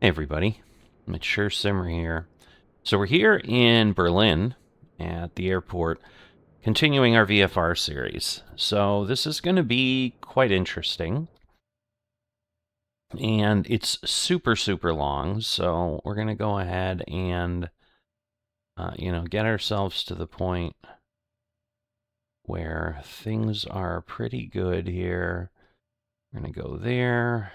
Hey everybody, Mature Simmer here. So we're here in Berlin at the airport, continuing our VFR series. So this is going to be quite interesting, and it's super, super long. So we're going to go ahead and, get ourselves to the point where things are pretty good here. We're going to go there.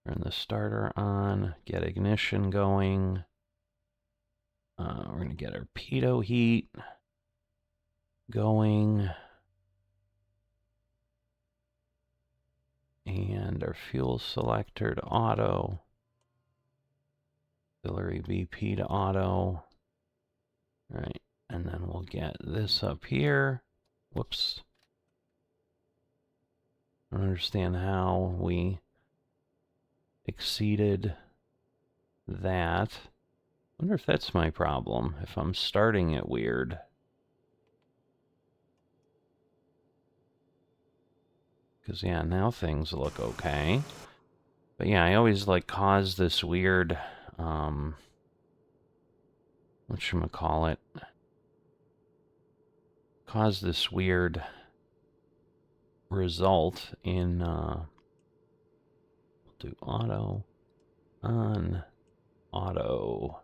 Turn the starter on, get ignition going. We're going to get our pitot heat going. And our fuel selector to auto. Auxiliary VP to auto. All right, and then we'll get this up here. Whoops. I don't understand how we exceeded that. I wonder if that's my problem, if I'm starting it weird. Because, yeah, now things look okay. But, yeah, I always, cause this weird, whatchamacallit? Cause this weird result in, we'll do auto, on, auto.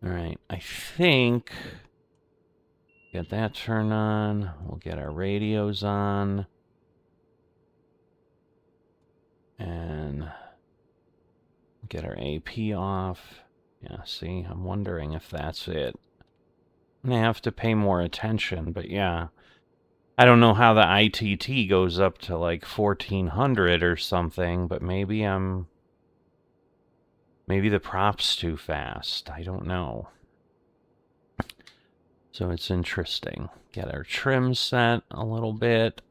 All right, I think, get that turned on. We'll get our radios on. And get our AP off. Yeah, see, I'm wondering if that's it. I'm gonna have to pay more attention, but yeah. I don't know how the ITT goes up to like 1400 or something, but maybe the prop's too fast. I don't know. So it's interesting. Get our trim set a little bit.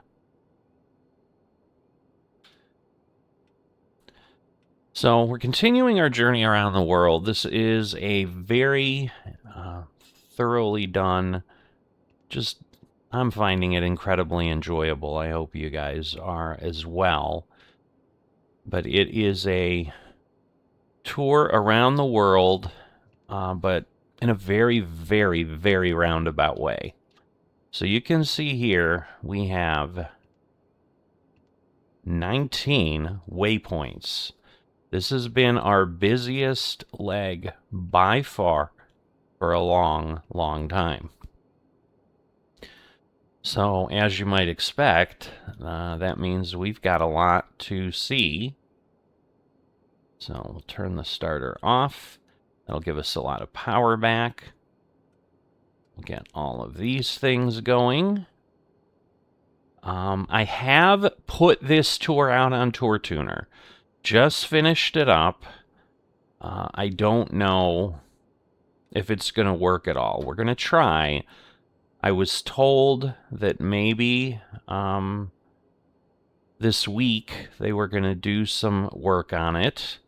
So we're continuing our journey around the world. This is a very thoroughly done, I'm finding it incredibly enjoyable. I hope you guys are as well. But it is a tour around the world, but in a very, very, very roundabout way. So you can see here we have 19 waypoints. This has been our busiest leg by far for a long, long time. So, as you might expect, that means we've got a lot to see. So, we'll turn the starter off. That'll give us a lot of power back. We'll get all of these things going. I have put this tour out on Tour Tuner. Just finished it up. I don't know if it's going to work at all. We're going to try. I was told that maybe this week they were going to do some work on it.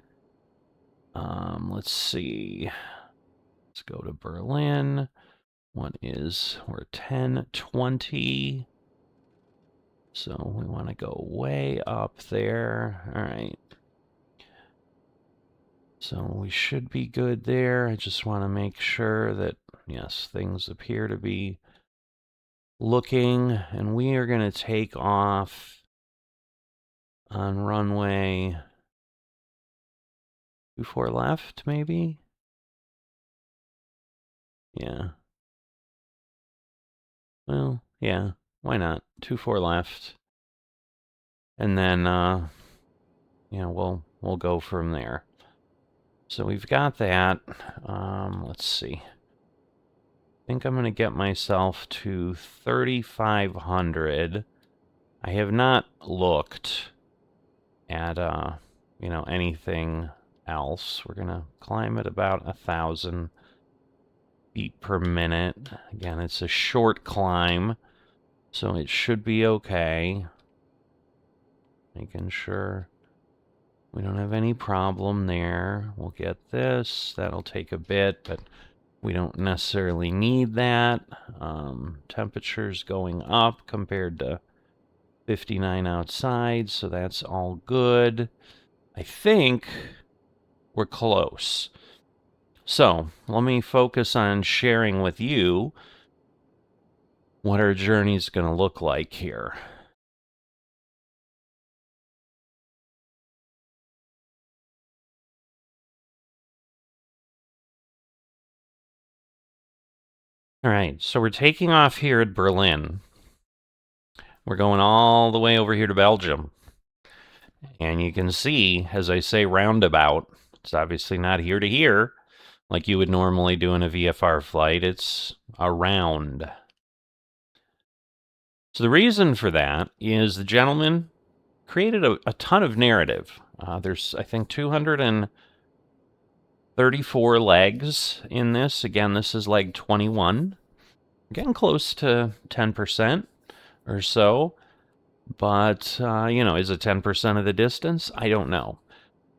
Let's see. Let's go to Berlin. We're 10:20. So we want to go way up there. All right. So we should be good there. I just want to make sure that, yes, things appear to be looking. And we are going to take off on runway 24 left, maybe? Yeah. Well, yeah. Why not? 24 left. And then, we'll go from there. So we've got that. Let's see. I think I'm going to get myself to 3,500. I have not looked at, anything else. We're going to climb at about 1,000 feet per minute. Again, it's a short climb, so it should be okay. Making sure we don't have any problem there. We'll get this. That'll take a bit, but we don't necessarily need that. Temperature's going up compared to 59 outside, so that's all good. I think we're close. So let me focus on sharing with you what our journey's going to look like here. All right, so we're taking off here at Berlin. We're going all the way over here to Belgium. And you can see, as I say roundabout, it's obviously not here to here, like you would normally do in a VFR flight. It's around. So the reason for that is the gentleman created a ton of narrative. There's, I think, 234 legs in this. Again, this is leg 21. Getting close to 10% or so. But, is it 10% of the distance? I don't know.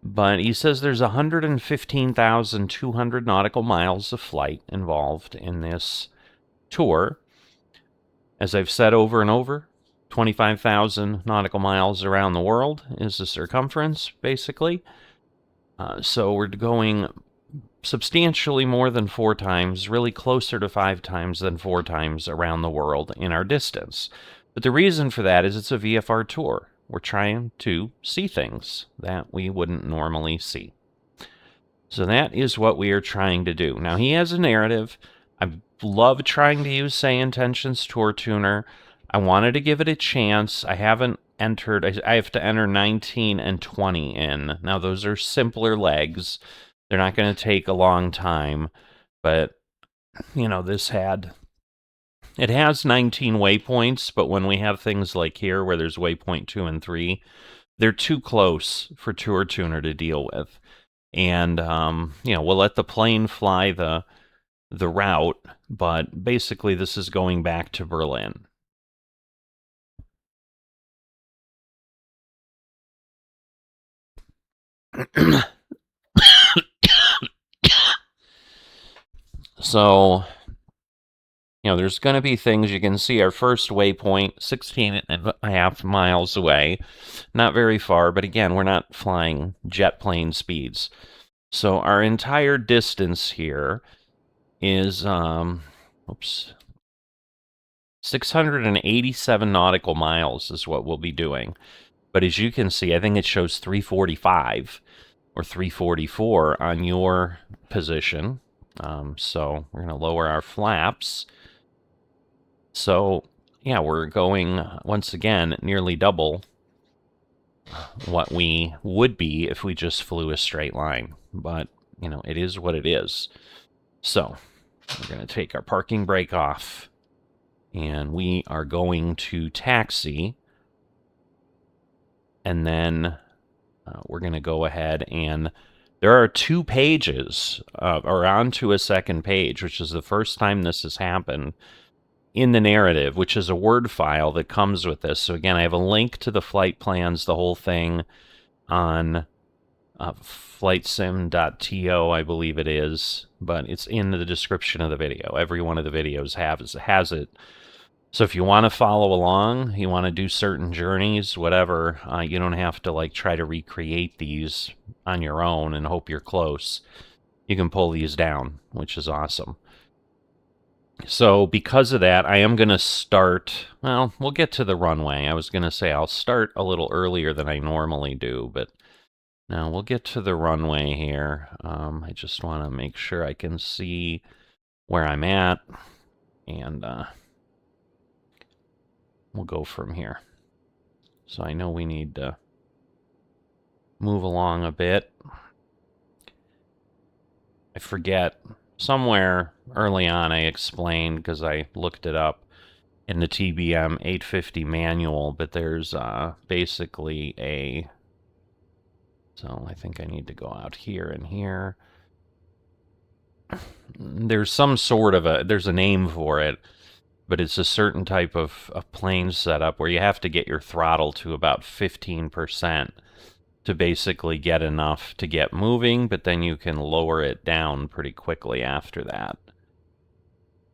But he says there's 115,200 nautical miles of flight involved in this tour. As I've said over and over, 25,000 nautical miles around the world is the circumference, basically. So we're going substantially more than 4 times, really closer to 5 times than 4 times around the world in our distance. But the reason for that is it's a VFR tour. We're trying to see things that we wouldn't normally see. So that is what we are trying to do. Now, he has a narrative. I love trying to use SayIntentions Tour Tuner. I wanted to give it a chance. I haven't entered. I have to enter 19 and 20 in. Now, those are simpler legs. They're not going to take a long time. But, it has 19 waypoints, but when we have things like here where there's waypoint 2 and 3, they're too close for Tour Tuner to deal with. And, we'll let the plane fly the route, but basically this is going back to Berlin. So, there's going to be things. You can see our first waypoint, 16.5 miles away. Not very far, but again, we're not flying jet plane speeds. So our entire distance here is, 687 nautical miles is what we'll be doing. But as you can see, I think it shows 345 or 344 on your position. So we're going to lower our flaps. So, yeah, we're going, once again, nearly double what we would be if we just flew a straight line. But, it is what it is. So, we're going to take our parking brake off, and we are going to taxi, and then we're going to go ahead and there are 2 pages, or onto a second page, which is the first time this has happened, in the narrative, which is a Word file that comes with this. So again, I have a link to the flight plans, the whole thing, on flightsim.to, I believe it is, but it's in the description of the video. Every one of the videos has it. So if you want to follow along, you want to do certain journeys, whatever, you don't have to try to recreate these on your own and hope you're close. You can pull these down, which is awesome. So because of that, I am going to start, well, we'll get to the runway. I was going to say I'll start a little earlier than I normally do, but now we'll get to the runway here. I just want to make sure I can see where I'm at, and we'll go from here. So I know we need to move along a bit. I forget. Somewhere early on I explained, because I looked it up in the TBM 850 manual, but there's basically so I think I need to go out here and here. There's some sort of there's a name for it, but it's a certain type of plane setup where you have to get your throttle to about 15%. To basically get enough to get moving, but then you can lower it down pretty quickly after that.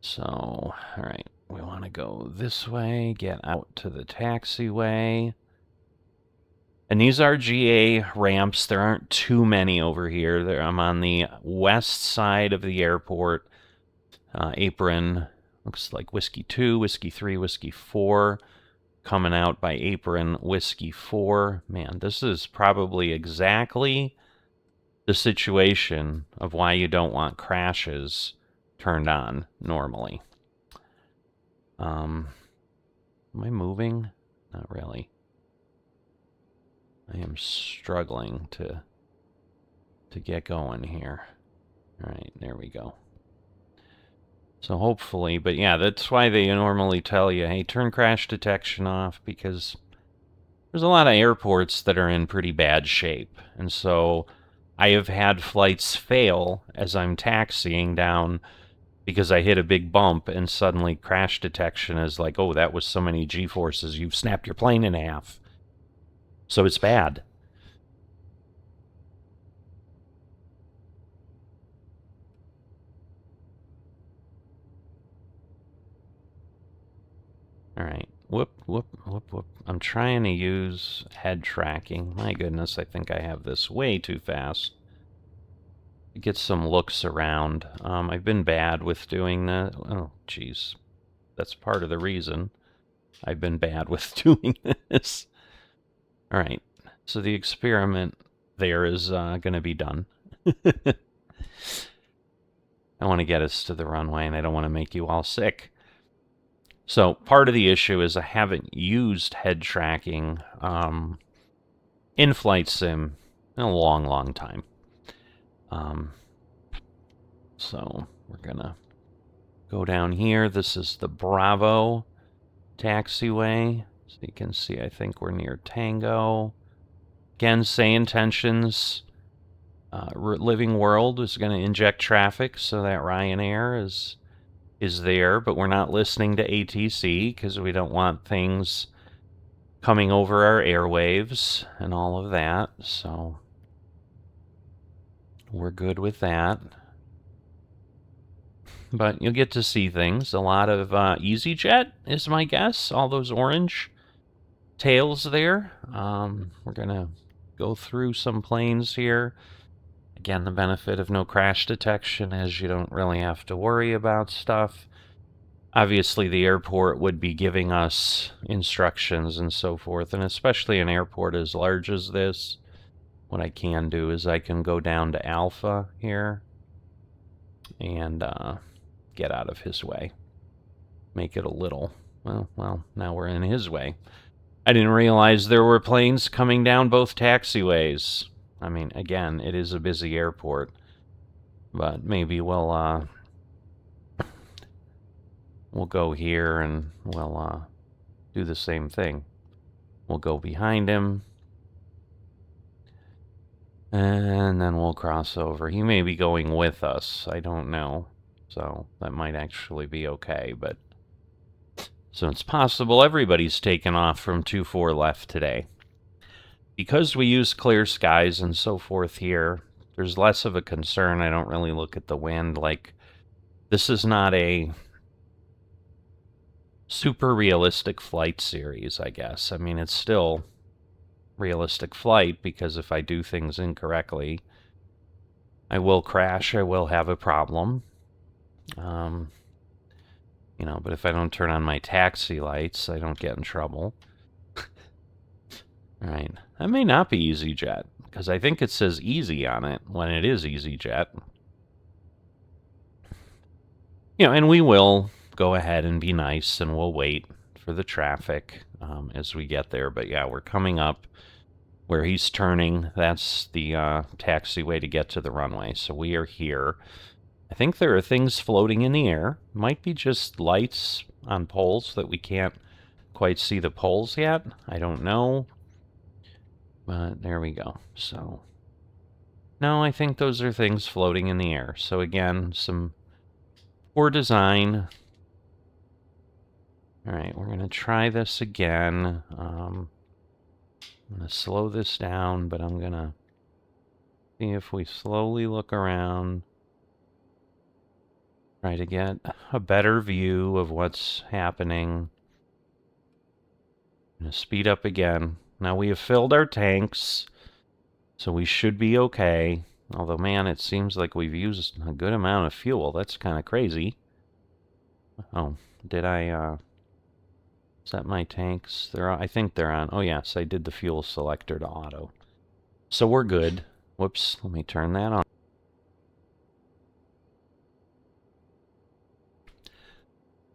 So, all right, we want to go this way, get out to the taxiway. And these are GA ramps. There aren't too many over here. I'm on the west side of the airport. Apron looks like Whiskey 2, Whiskey 3, Whiskey 4. Coming out by Apron, Whiskey 4. Man, this is probably exactly the situation of why you don't want crashes turned on normally. Am I moving? Not really. I am struggling to get going here. All right, there we go. So hopefully, but yeah, that's why they normally tell you, hey, turn crash detection off, because there's a lot of airports that are in pretty bad shape. And so I have had flights fail as I'm taxiing down because I hit a big bump and suddenly crash detection is like, oh, that was so many G-forces, you've snapped your plane in half. So it's bad. All right. Whoop, whoop, whoop, whoop. I'm trying to use head tracking. My goodness, I think I have this way too fast. Get some looks around. I've been bad with doing that. Oh, geez. That's part of the reason I've been bad with doing this. All right. So the experiment there is going to be done. I want to get us to the runway, and I don't want to make you all sick. So part of the issue is I haven't used head tracking in Flight Sim in a long, long time. So we're going to go down here. This is the Bravo taxiway. So you can see, I think we're near Tango. Again, SayIntentions Living World is going to inject traffic so that Ryanair is there, but we're not listening to ATC because we don't want things coming over our airwaves and all of that. So we're good with that. But you'll get to see things. A lot of EasyJet is my guess. All those orange tails there. We're going to go through some planes here. Again, the benefit of no crash detection is you don't really have to worry about stuff. Obviously, the airport would be giving us instructions and so forth, and especially an airport as large as this, what I can do is I can go down to Alpha here and get out of his way. Make it a little, well, now we're in his way. I didn't realize there were planes coming down both taxiways. I mean, again, it is a busy airport, but maybe we'll go here and we'll do the same thing. We'll go behind him, and then we'll cross over. He may be going with us. I don't know. So that might actually be okay, but so it's possible everybody's taken off from 24 left today. Because we use clear skies and so forth here, there's less of a concern. I don't really look at the wind. Like, this is not a super realistic flight series, I guess. I mean, it's still realistic flight because if I do things incorrectly, I will crash, I will have a problem. You know, but if I don't turn on my taxi lights, I don't get in trouble. All right, that may not be EasyJet, because I think it says easy on it when it is EasyJet. You know, and we will go ahead and be nice, and we'll wait for the traffic as we get there. But yeah, we're coming up where he's turning. That's the taxiway to get to the runway. So we are here. I think there are things floating in the air. Might be just lights on poles that we can't quite see the poles yet. I don't know. But there we go. So, no, I think those are things floating in the air. So again, some poor design. All right, we're going to try this again. I'm going to slow this down, but I'm going to see if we slowly look around. Try to get a better view of what's happening. I'm going to speed up again. Now we have filled our tanks, so we should be okay. Although, man, it seems like we've used a good amount of fuel. That's kind of crazy. Oh, did I, set my tanks? I think they're on. Oh, yes, I did the fuel selector to auto. So we're good. Whoops, let me turn that on.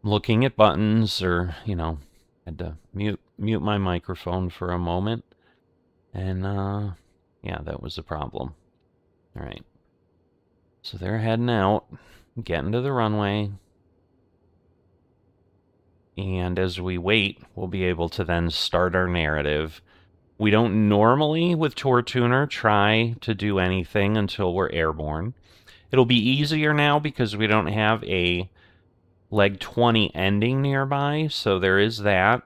Looking at buttons, or, you know, had to mute my microphone for a moment. And, yeah, that was a problem. All right. So they're heading out, getting to the runway. And as we wait, we'll be able to then start our narrative. We don't normally, with Tour Tuner, try to do anything until we're airborne. It'll be easier now because we don't have a leg 20 ending nearby, so there is that.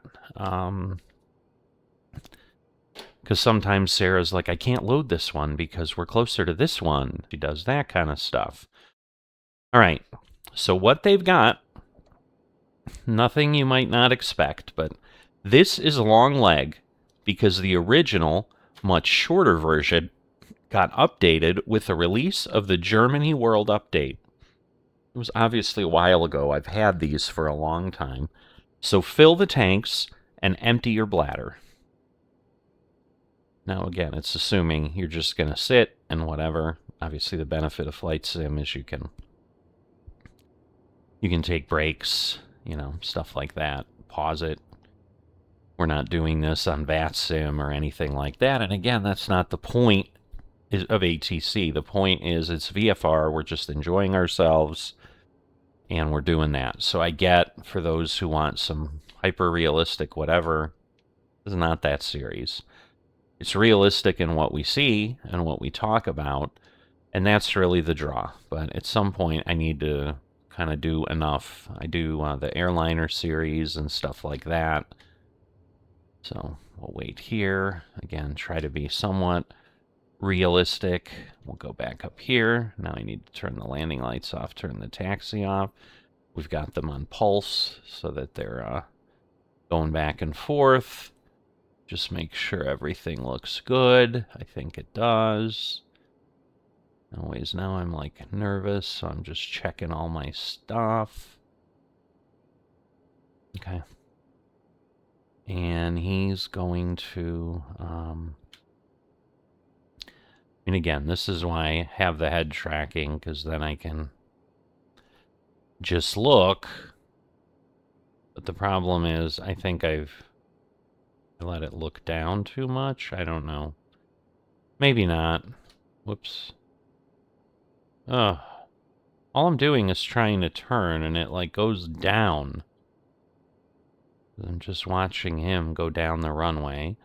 Because sometimes Sarah's like, I can't load this one because we're closer to this one. She does that kind of stuff. All right, so what they've got, nothing you might not expect, but this is a long leg because the original, much shorter version got updated with the release of the Germany World Update. It was obviously a while ago. I've had these for a long time. So fill the tanks and empty your bladder. Now, again, it's assuming you're just going to sit and whatever. Obviously, the benefit of flight sim is you can take breaks, you know, stuff like that. Pause it. We're not doing this on VAT sim or anything like that. And again, that's not the point of ATC. The point is it's VFR. We're just enjoying ourselves, and we're doing that. So I get, for those who want some hyper-realistic whatever, it's not that serious. It's realistic in what we see and what we talk about, and that's really the draw. But at some point, I need to kind of do enough. I do the airliner series and stuff like that. So we'll wait here. Again, try to be somewhat realistic. We'll go back up here. Now I need to turn the landing lights off, turn the taxi off. We've got them on pulse so that they're going back and forth. Just make sure everything looks good. I think it does. Anyways, now I'm like nervous, so I'm just checking all my stuff. Okay. And he's going to, and again, this is why I have the head tracking, because then I can just look. But the problem is, I think I let it look down too much. I don't know. Maybe not. Whoops. Ugh. All I'm doing is trying to turn, and it, like, goes down. I'm just watching him go down the runway.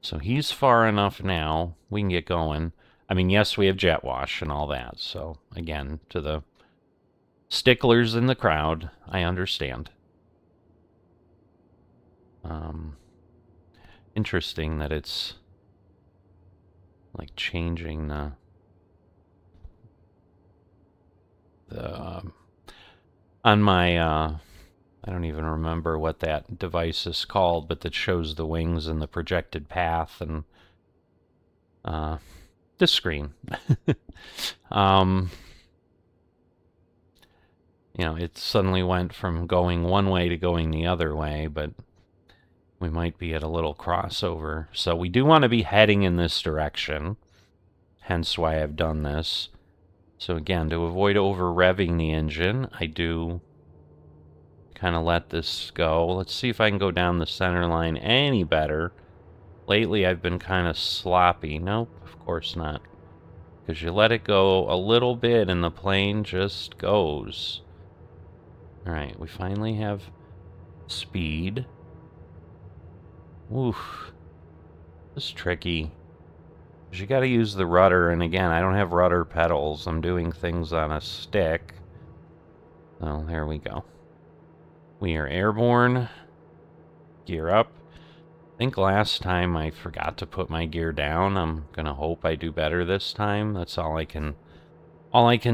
So he's far enough now. We can get going. I mean, yes, we have jet wash and all that. So, again, to the sticklers in the crowd, I understand. Interesting that it's like changing the on my I don't even remember what that device is called, but that shows the wings and the projected path and this screen. You know, it suddenly went from going one way to going the other way, but we might be at a little crossover. So we do want to be heading in this direction, hence why I've done this. So again, to avoid over-revving the engine, I do kind of let this go. Let's see if I can go down the center line any better. Lately, I've been kind of sloppy. Nope, of course not. Because you let it go a little bit and the plane just goes. Alright, we finally have speed. Oof. This is tricky. Because you gotta use the rudder, and again, I don't have rudder pedals. I'm doing things on a stick. Oh, there we go. We are airborne. Gear up. I think last time I forgot to put my gear down. I'm gonna hope I do better this time. That's all I can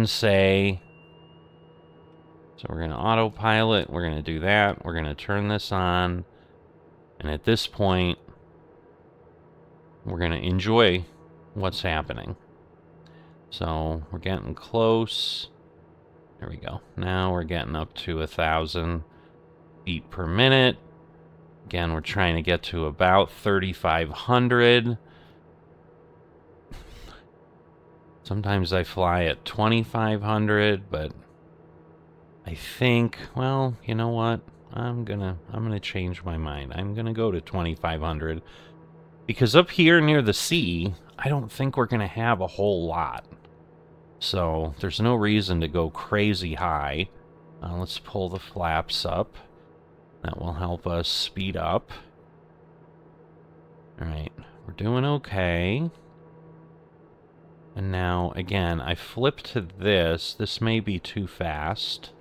say. So we're going to autopilot. We're going to do that. We're going to turn this on. And at this point, we're going to enjoy what's happening. So we're getting close. There we go. Now we're getting up to 1,000 feet per minute. Again, we're trying to get to about 3,500. Sometimes I fly at 2,500, but I think, well, you know what? I'm gonna change my mind. I'm gonna go to 2,500 because up here near the sea, I don't think we're gonna have a whole lot. So there's no reason to go crazy high. Let's pull the flaps up. That will help us speed up. All right, we're doing okay. And now, again, I flip to this. This may be too fast.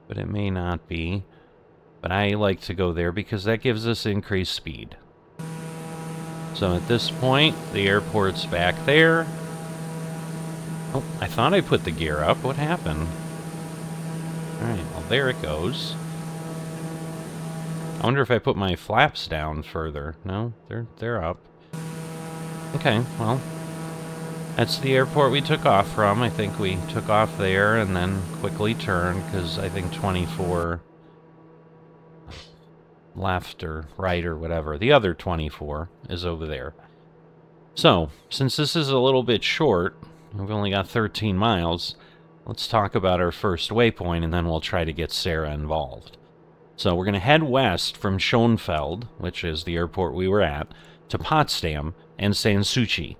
But it may not be. But I like to go there because that gives us increased speed. So at this point, the airport's back there. Oh, I thought I put the gear up. What happened? Alright, well, there it goes. I wonder if I put my flaps down further. No, they're up. Okay, well, that's the airport we took off from. I think we took off there and then quickly turned because I think 24 left or right or whatever. The other 24 is over there. So, since this is a little bit short, we've only got 13 miles, let's talk about our first waypoint and then we'll try to get Sarah involved. So we're going to head west from Schönefeld, which is the airport we were at, to Potsdam and Sanssouci.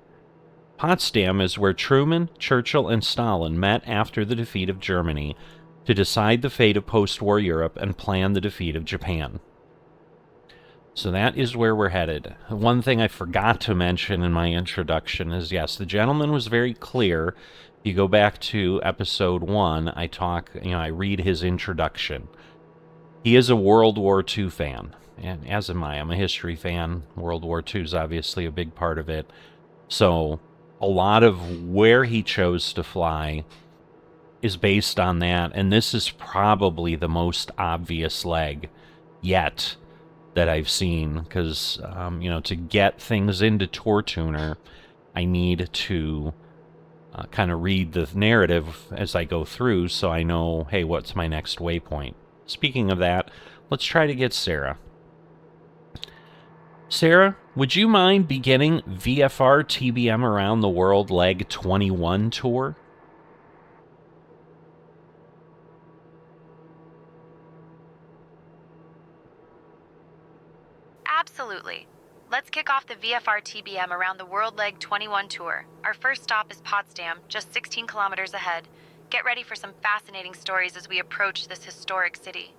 Potsdam is where Truman, Churchill, and Stalin met after the defeat of Germany to decide the fate of post-war Europe and plan the defeat of Japan. So that is where we're headed. One thing I forgot to mention in my introduction is, yes, the gentleman was very clear. If you go back to episode 1, I read his introduction. He is a World War II fan, and as am I. I'm a history fan. World War II is obviously a big part of it. So a lot of where he chose to fly is based on that, and this is probably the most obvious leg yet that I've seen, because, to get things into Tour Tuner, I need to kind of read the narrative as I go through so I know, hey, what's my next waypoint? Speaking of that, let's try to get Sarah. Sarah, would you mind beginning VFR TBM Around the World Leg 21 tour? Absolutely. Let's kick off the VFR TBM Around the World Leg 21 tour. Our first stop is Potsdam, just 16 kilometers ahead. Get ready for some fascinating stories as we approach this historic city.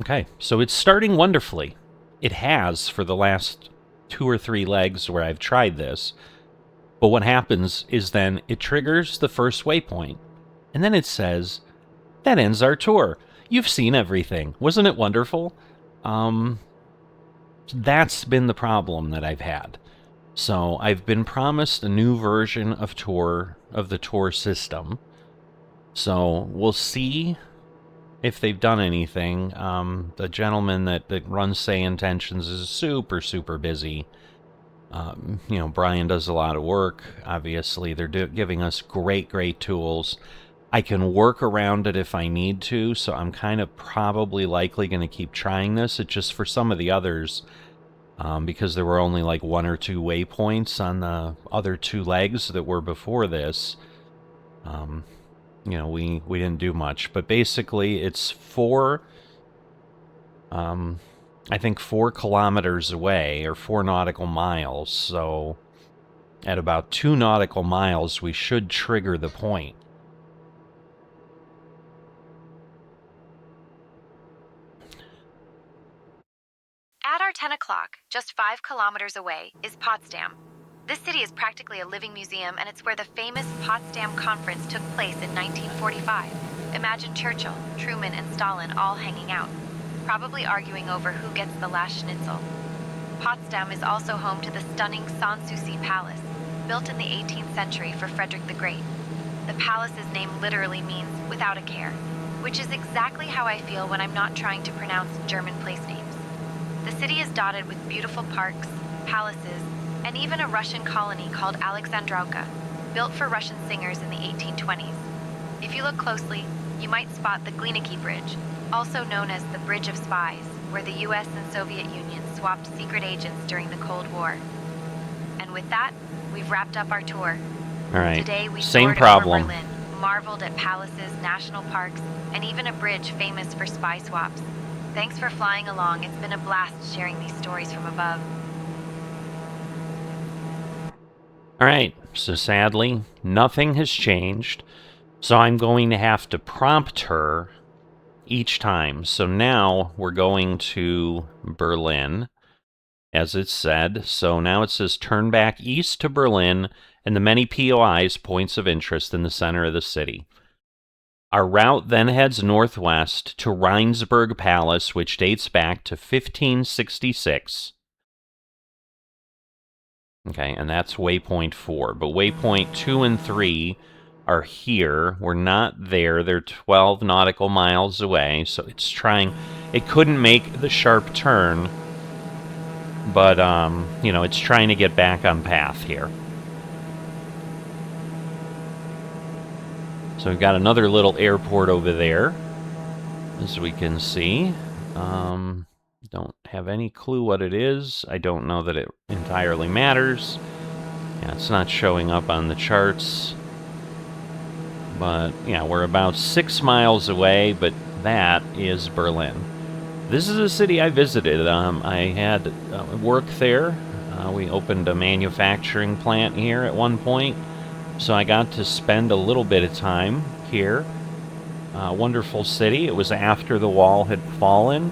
Okay, so it's starting wonderfully. It has for the last 2 or 3 legs where I've tried this. But what happens is then it triggers the first waypoint. And then it says, that ends our tour. You've seen everything. Wasn't it wonderful? That's been the problem that I've had. So I've been promised a new version of the tour system. So we'll see if they've done anything. The gentleman that runs SayIntentions is super, super busy. Brian does a lot of work. Obviously, they're giving us great, great tools. I can work around it if I need to, so I'm kind of probably likely going to keep trying this. It's just for some of the others, because there were only like 1 or 2 waypoints on the other 2 legs that were before this. We didn't do much. But basically, it's 4 kilometers away, or 4 nautical miles. So at about 2 nautical miles, we should trigger the point. At our 10 o'clock, just 5 kilometers away, is Potsdam. This city is practically a living museum, and it's where the famous Potsdam Conference took place in 1945. Imagine Churchill, Truman, and Stalin all hanging out, probably arguing over who gets the last schnitzel. Potsdam is also home to the stunning Sanssouci Palace. built in the 18th century for Frederick the Great. The palace's name literally means without a care, which is exactly how I feel when I'm not trying to pronounce German place names. The city is dotted with beautiful parks, palaces, and even a Russian colony called Alexandrovka, built for Russian singers in the 1820s. If you look closely, you might spot the Glinicky Bridge, also known as the Bridge of Spies, where the US and Soviet Union swapped secret agents during the Cold War. And with that, we've wrapped up our tour. All right. Today we Same soared problem. over Berlin, marveled at palaces, national parks, and even a bridge famous for spy swaps. Thanks for flying along. It's been a blast sharing these stories from above. All right, so sadly, nothing has changed. So I'm going to have to prompt her each time. So now we're going to Berlin, as it said. So now it says turn back east to Berlin and the many POIs, points of interest, in the center of the city. Our route then heads northwest to Rheinsberg Palace, which dates back to 1566. Okay, and that's waypoint 4. But waypoint 2 and 3 are here. We're not there. They're 12 nautical miles away, so it's trying... It couldn't make the sharp turn, but, you know, it's trying to get back on path here. So we've got another little airport over there, as we can see. Don't have any clue what it is. I don't know that it entirely matters. Yeah, it's not showing up on the charts. But, yeah, we're about 6 miles away, but that is Berlin. This is a city I visited. I had work there. We opened a manufacturing plant here at one point. So I got to spend a little bit of time here. Wonderful city. It was after the wall had fallen,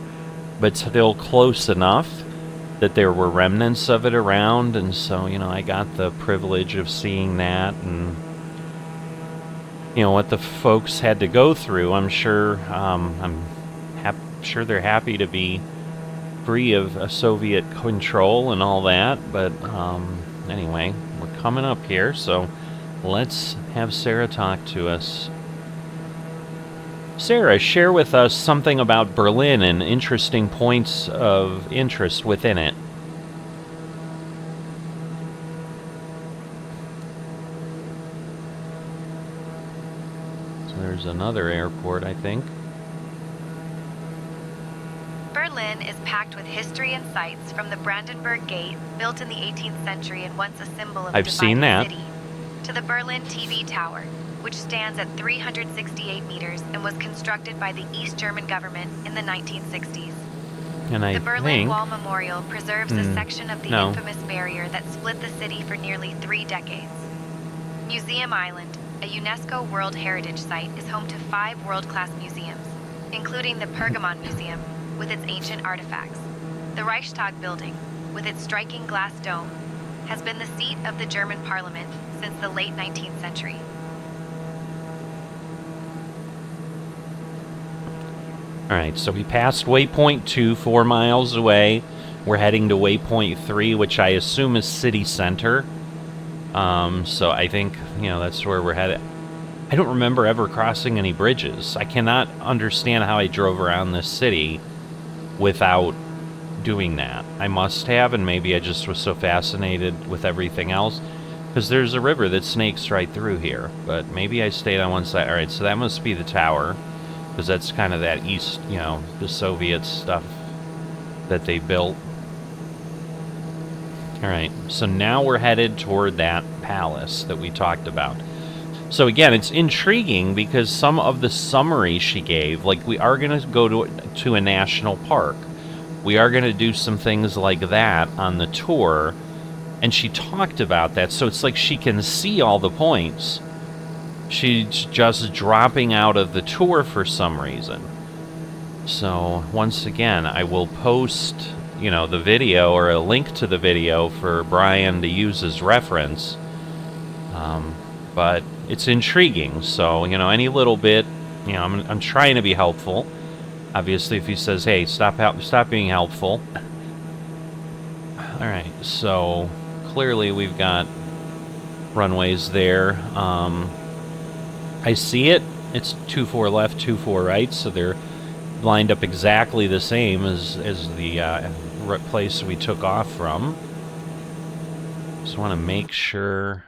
but still close enough that there were remnants of it around, and so, you know, I got the privilege of seeing that, and, you know, what the folks had to go through. I'm sure, sure they're happy to be free of Soviet control and all that, but, anyway, we're coming up here, so let's have Sarah talk to us. Sarah, share with us something about Berlin and interesting points of interest within it. So there's another airport, I think. Berlin is packed with history and sights, from the Brandenburg Gate, built in the 18th century and once a symbol of a divided city, to the Berlin TV Tower, which stands at 368 meters and was constructed by the East German government in the 1960s. And the Berlin Wall Memorial preserves a section of the infamous barrier that split the city for nearly 3 decades. Museum Island, a UNESCO World Heritage Site, is home to 5 world-class museums, including the Pergamon Museum, with its ancient artifacts. The Reichstag building, with its striking glass dome, has been the seat of the German parliament since the late 19th century. Alright, so we passed waypoint 2, 4 miles away. We're heading to waypoint 3, which I assume is city center. So I think, you know, that's where we're headed. I don't remember ever crossing any bridges. I cannot understand how I drove around this city without doing that. I must have, and maybe I just was so fascinated with everything else. Because there's a river that snakes right through here. But maybe I stayed on one side. Alright, so that must be the tower. Because that's kind of that east, you know, the Soviet stuff that they built. Alright, so now we're headed toward that palace that we talked about. So again, it's intriguing because some of the summary she gave, like we are going to go to a national park. We are going to do some things like that on the tour. And she talked about that, so it's like she can see all the points. She's just dropping out of the tour for some reason. So, once again, I will post, you know, the video or a link to the video for Brian to use as reference. But it's intriguing, so, you know, any little bit, you know, I'm trying to be helpful. Obviously, if he says, hey, stop being helpful. Alright, so, clearly we've got runways there. I see it. It's 24 left, 24 right, so they're lined up exactly the same as the place we took off from. Just want to make sure.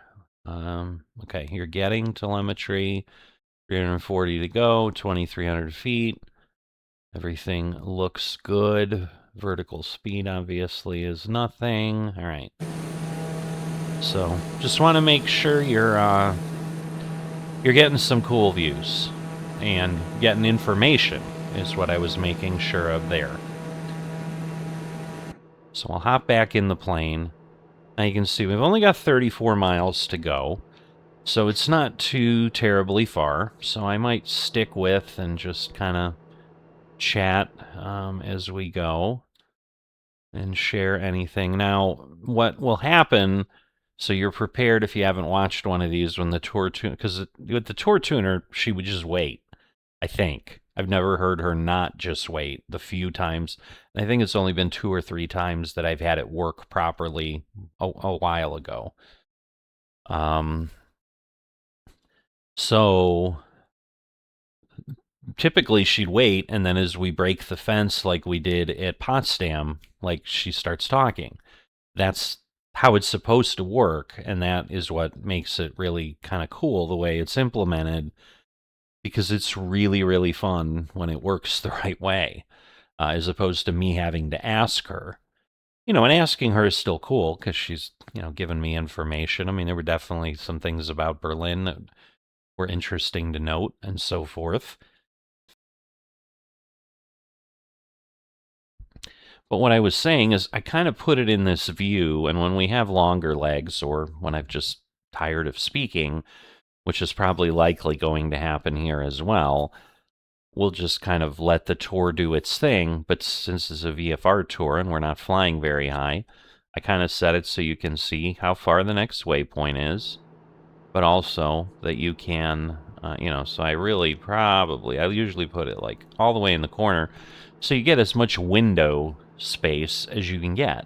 Okay, you're getting telemetry. 340 to go, 2,300 feet. Everything looks good. Vertical speed obviously is nothing. All right. So just want to make sure you're getting some cool views and getting information is what I was making sure of there. So I'll hop back in the plane. Now you can see we've only got 34 miles to go. So it's not too terribly far. So I might stick with and just kind of chat as we go and share anything. Now, what will happen, so you're prepared if you haven't watched one of these when the tour tuner, because with the tour tuner, she would just wait, I think. I've never heard her not just wait the few times. I think it's only been 2 or 3 times that I've had it work properly a while ago. So typically she'd wait, and then as we break the fence like we did at Potsdam, like she starts talking. That's how it's supposed to work, and that is what makes it really kind of cool the way it's implemented, because it's really, really fun when it works the right way, as opposed to me having to ask her. And asking her is still cool because she's, giving me information. I mean, there were definitely some things about Berlin that were interesting to note and so forth. But what I was saying is I kind of put it in this view, and when we have longer legs or when I've just tired of speaking, which is probably likely going to happen here as well, we'll just kind of let the tour do its thing. But since it's a VFR tour and we're not flying very high, I kind of set it so you can see how far the next waypoint is, but also that you can, so I usually put it like all the way in the corner so you get as much window space as you can get.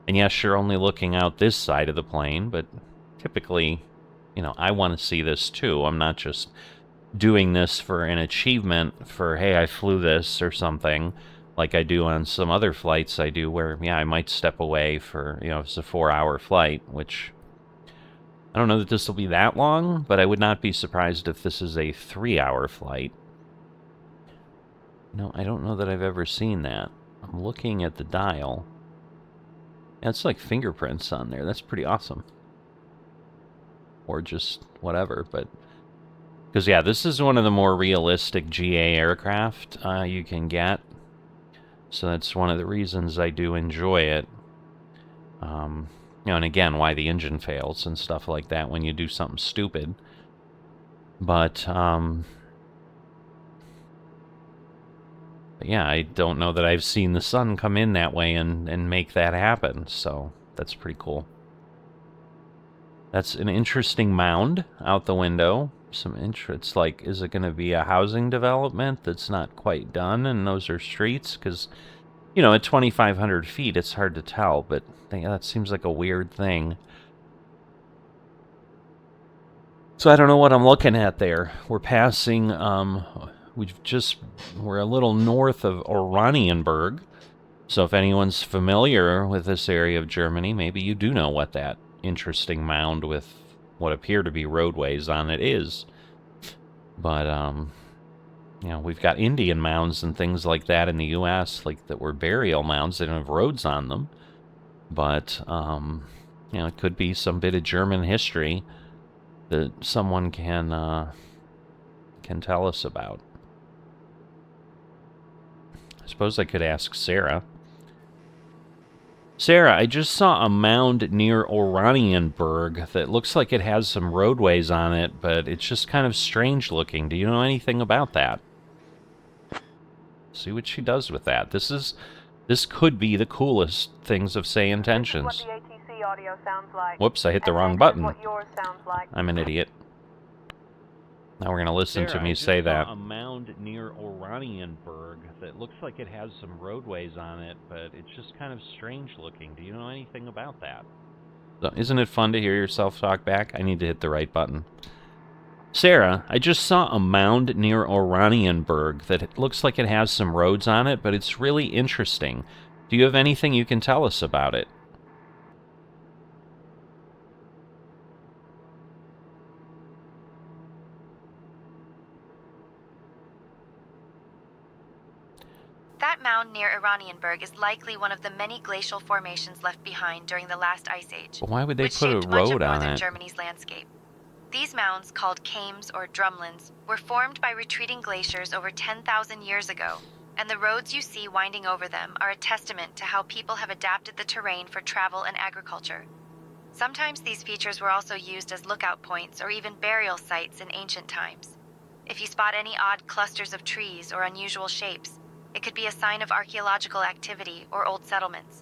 And yes, you're only looking out this side of the plane, but typically, I want to see this too. I'm not just doing this for an achievement for, hey, I flew this or something, like I do on some other flights I do where, I might step away for, it's a 4-hour flight, which I don't know that this will be that long, but I would not be surprised if this is a 3-hour flight. No, I don't know that I've ever seen that. I'm looking at the dial. Yeah, it's like fingerprints on there. That's pretty awesome. Or just whatever, but... Because, yeah, this is one of the more realistic GA aircraft you can get. So that's one of the reasons I do enjoy it. And again, why the engine fails and stuff like that when you do something stupid. But yeah, I don't know that I've seen the sun come in that way and make that happen, so that's pretty cool. That's an interesting mound out the window. It's like, is it going to be a housing development that's not quite done and those are streets? Because, at 2,500 feet, it's hard to tell, but that seems like a weird thing. So I don't know what I'm looking at there. We're passing, we're a little north of Oranienburg. So if anyone's familiar with this area of Germany, maybe you do know what that interesting mound with what appear to be roadways on it is. But, we've got Indian mounds and things like that in the U.S., like that were burial mounds that don't have roads on them. But, it could be some bit of German history that someone can tell us about. I suppose I could ask Sarah. Sarah, I just saw a mound near Oranienburg that looks like it has some roadways on it, but it's just kind of strange looking. Do you know anything about that? See what she does with that. This could be the coolest things of SayIntentions. This is what the ATC audio sounds like. Whoops, I hit the And wrong this button. is what yours sounds like. I'm an idiot. Now we're going to listen to me say that. A mound near Oranienburg that looks like it has some roadways on it, but it's just kind of strange looking. Do you know anything about that? So isn't it fun to hear yourself talk back? I need to hit the right button. Sarah, I just saw a mound near Oranienburg that looks like it has some roads on it, but it's really interesting. Do you have anything you can tell us about it? That mound near Oranienburg is likely one of the many glacial formations left behind during the last ice age, But why would they which put a shaped much of road on northern it? Germany's landscape. These mounds, called kames or drumlins, were formed by retreating glaciers over 10,000 years ago, and the roads you see winding over them are a testament to how people have adapted the terrain for travel and agriculture. Sometimes these features were also used as lookout points or even burial sites in ancient times. If you spot any odd clusters of trees or unusual shapes, it could be a sign of archaeological activity or old settlements.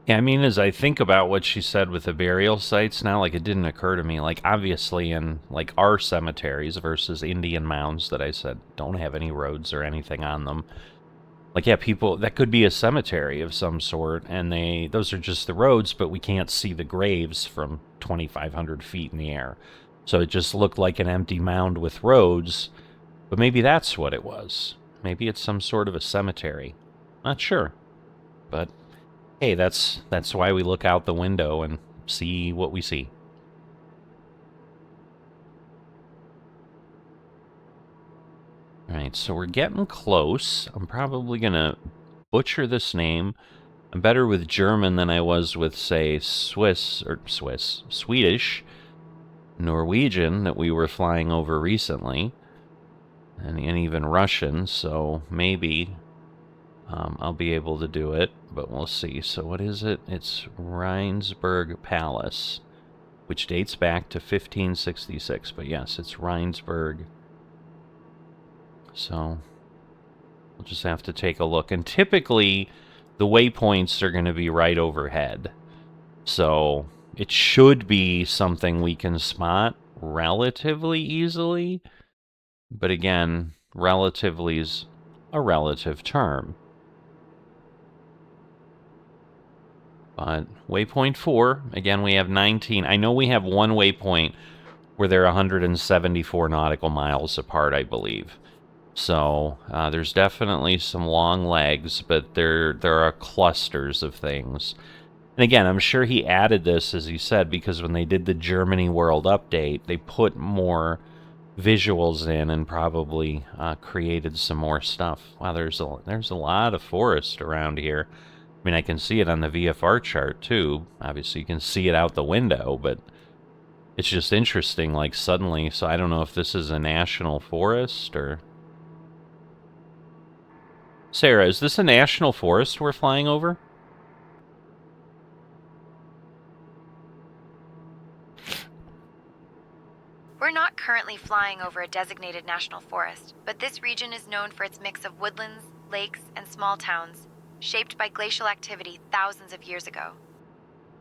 Yeah, I mean, as I think about what she said with the burial sites now, like, it didn't occur to me. Like, obviously in, like, our cemeteries versus Indian mounds that I said don't have any roads or anything on them. Like, yeah, people, that could be a cemetery of some sort, and those are just the roads, but we can't see the graves from 2,500 feet in the air. So it just looked like an empty mound with roads, but maybe that's what it was. Maybe it's some sort of a cemetery. Not sure. But hey, that's why we look out the window and see what we see. All right, so we're getting close. I'm probably going to butcher this name. I'm better with German than I was with, say, Swedish, Norwegian that we were flying over recently, and even Russian, so maybe I'll be able to do it, but we'll see. So what is it? It's Rheinsberg Palace, which dates back to 1566. But yes, it's Rheinsberg. So we'll just have to take a look. And typically, the waypoints are going to be right overhead. So it should be something we can spot relatively easily. But again, relatively is a relative term. But waypoint 4, again, we have 19. I know we have one waypoint where they're 174 nautical miles apart, I believe. So there's definitely some long legs, but there are clusters of things. And again, I'm sure he added this, as he said, because when they did the Germany World Update, they put more visuals in and probably created some more stuff. Wow, there's a lot of forest around here. I mean, I can see it on the VFR chart, too. Obviously, you can see it out the window, but it's just interesting, like, suddenly. So I don't know if this is a national forest or... Sarah, is this a national forest we're flying over? We're not currently flying over a designated national forest, but this region is known for its mix of woodlands, lakes, and small towns, shaped by glacial activity thousands of years ago.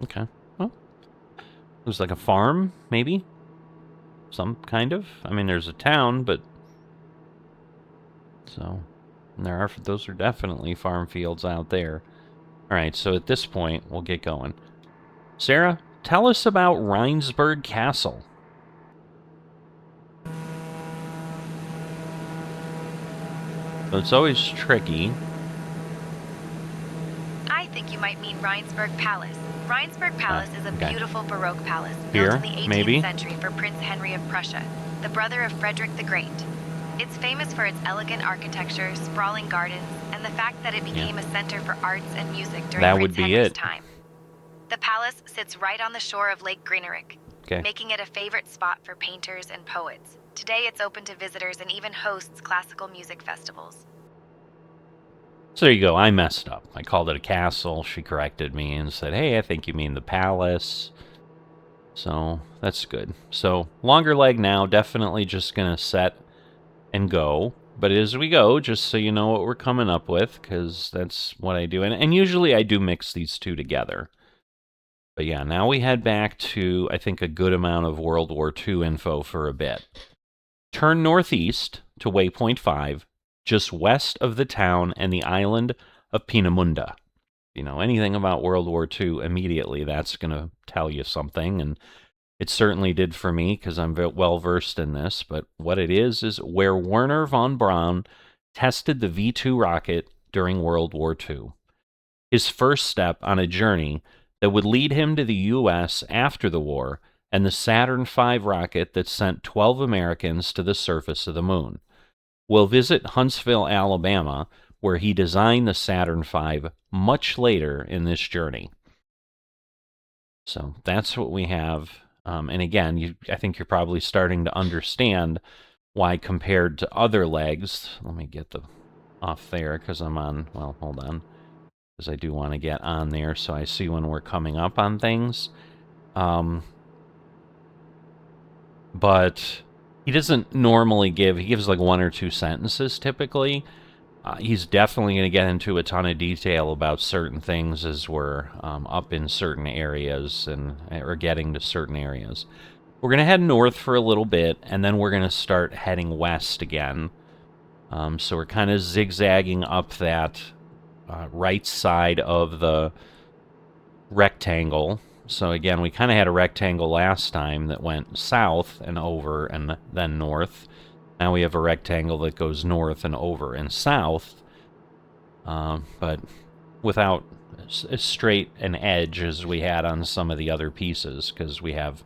Okay. Well, it was like a farm, maybe? Some kind of? I mean, there's a town, but... So, those are definitely farm fields out there. Alright, so at this point, we'll get going. Sarah, tell us about Rheinsberg Castle. So it's always tricky. I think you might mean Rheinsberg Palace. Rheinsberg Palace is a beautiful Baroque palace Here, built in the 18th maybe? century for Prince Henry of Prussia, the brother of Frederick the Great. It's famous for its elegant architecture, sprawling gardens, and the fact that it became a center for arts and music during That Prince would be Henry's it. time. The palace sits right on the shore of Lake Greenerick, making it a favorite spot for painters and poets. Today it's open to visitors and even hosts classical music festivals. So there you go. I messed up. I called it a castle. She corrected me and said, hey, I think you mean the palace. So that's good. So longer leg now, definitely just going to set and go. But as we go, just so you know what we're coming up with, because that's what I do. And usually I do mix these two together. But yeah, now we head back to, I think, a good amount of World War II info for a bit. Turn northeast to waypoint 5, just west of the town and the island of Peenemunde. you know anything about World War II, immediately that's going to tell you something, and it certainly did for me because I'm well versed in this. But what it is where Werner von Braun tested the V-2 rocket during World War II. His first step on a journey that would lead him to the U.S. after the war, and the Saturn V rocket that sent 12 Americans to the surface of the moon. We'll visit Huntsville, Alabama, where he designed the Saturn V much later in this journey. So that's what we have. And again, I think you're probably starting to understand why, compared to other legs, let me get off there because I'm on, well, hold on, because I do want to get on there so I see when we're coming up on things. But he doesn't normally he gives like 1 or 2 sentences typically. He's definitely going to get into a ton of detail about certain things as we're up in certain areas or getting to certain areas. We're going to head north for a little bit, and then we're going to start heading west again. So we're kind of zigzagging up that right side of the rectangle. So again, we kind of had a rectangle last time that went south and over and then north. Now we have a rectangle that goes north and over and south, but without as straight an edge as we had on some of the other pieces, because we have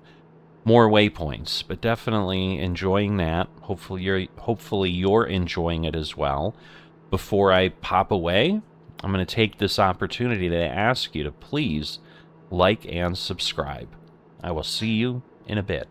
more waypoints. But definitely enjoying that. Hopefully you're enjoying it as well. Before I pop away, I'm going to take this opportunity to ask you to please like and subscribe. I will see you in a bit.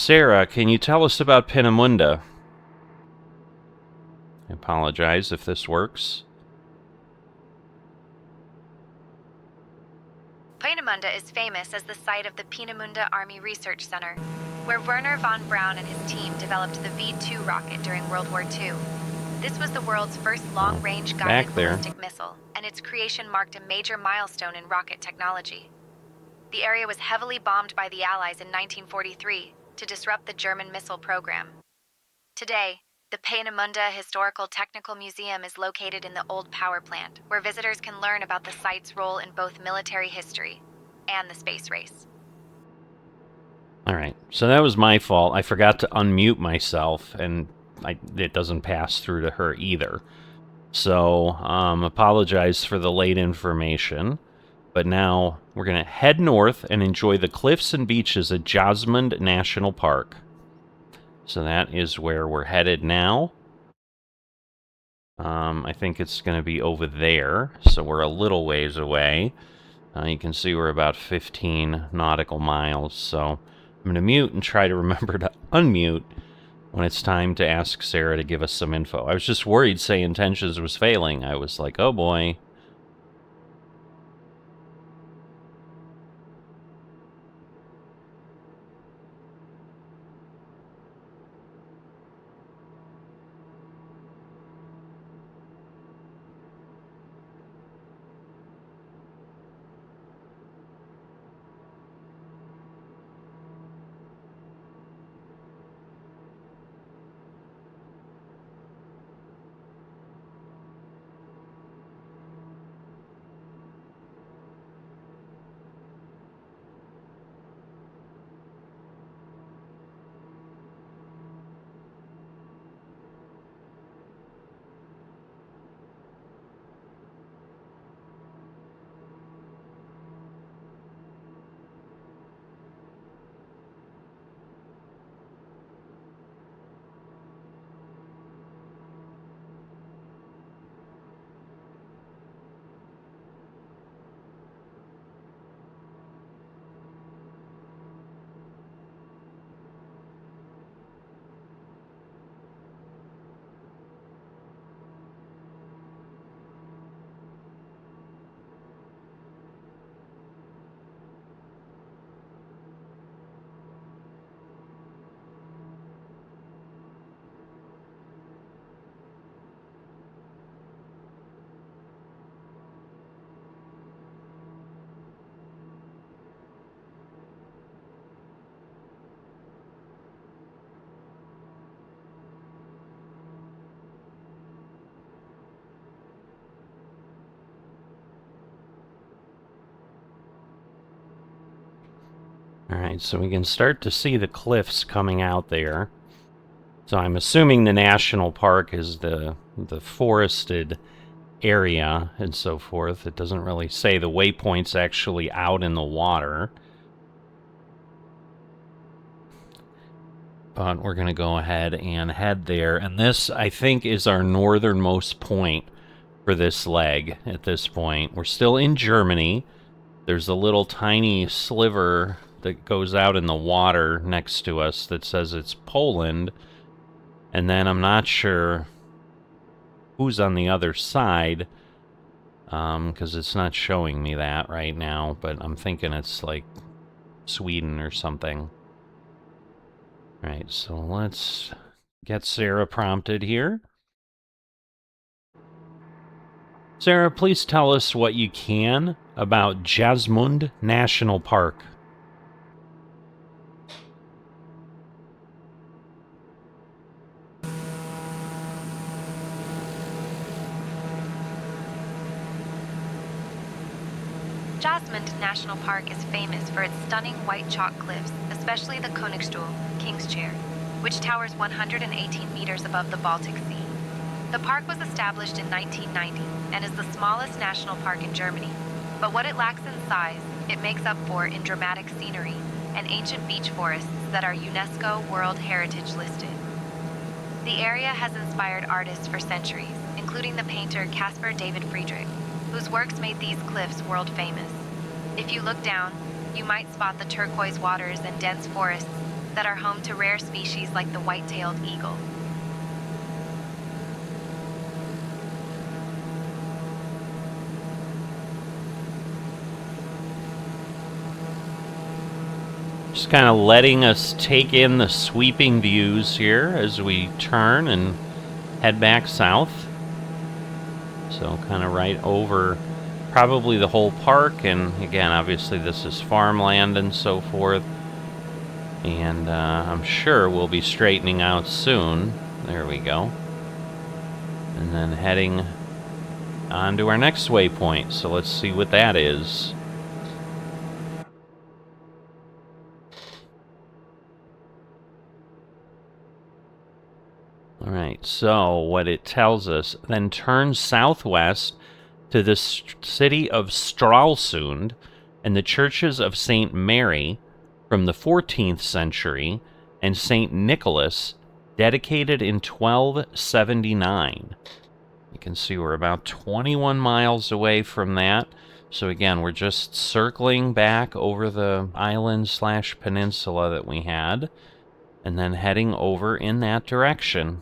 Sarah, can you tell us about Peenemunde? I apologize if this works. Peenemunde is famous as the site of the Peenemunde Army Research Center, where Werner von Braun and his team developed the V-2 rocket during World War II. This was the world's first long-range guided ballistic missile, and its creation marked a major milestone in rocket technology. The area was heavily bombed by the Allies in 1943 to disrupt the German missile program. Today, the Peenemunde Historical Technical Museum is located in the old power plant, where visitors can learn about the site's role in both military history and the space race. All right, so that was my fault. I forgot to unmute myself, and it doesn't pass through to her either. So, apologize for the late information. But now we're going to head north and enjoy the cliffs and beaches at Jasmund National Park. So that is where we're headed now. I think it's going to be over there, so we're a little ways away. You can see we're about 15 nautical miles, so I'm going to mute and try to remember to unmute when it's time to ask Sarah to give us some info. I was just worried SayIntentions was failing. I was like, oh boy. Alright, so we can start to see the cliffs coming out there. So I'm assuming the national park is the forested area and so forth. It doesn't really say the waypoint's actually out in the water. But we're going to go ahead and head there. And this, I think, is our northernmost point for this leg at this point. We're still in Germany. There's a little tiny sliver that goes out in the water next to us that says it's Poland. And then I'm not sure who's on the other side, because it's not showing me that right now, but I'm thinking it's like Sweden or something. Alright, so let's get Sarah prompted here. Sarah, please tell us what you can about Jasmund National Park. Jasmund National Park is famous for its stunning white chalk cliffs, especially the Königstuhl, King's Chair, which towers 118 meters above the Baltic Sea. The park was established in 1990 and is the smallest national park in Germany, but what it lacks in size, it makes up for in dramatic scenery and ancient beech forests that are UNESCO World Heritage listed. The area has inspired artists for centuries, including the painter Caspar David Friedrich, whose works made these cliffs world famous. If you look down, you might spot the turquoise waters and dense forests that are home to rare species like the white-tailed eagle. Just kind of letting us take in the sweeping views here as we turn and head back south. So kind of right over probably the whole park, and again, obviously this is farmland and so forth. And I'm sure we'll be straightening out soon. There we go. And then heading on to our next waypoint. So let's see what that is. Alright, so what it tells us, then turn southwest to the city of Stralsund and the churches of St. Mary from the 14th century and St. Nicholas, dedicated in 1279. You can see we're about 21 miles away from that. So again, we're just circling back over the island/peninsula that we had, and then heading over in that direction.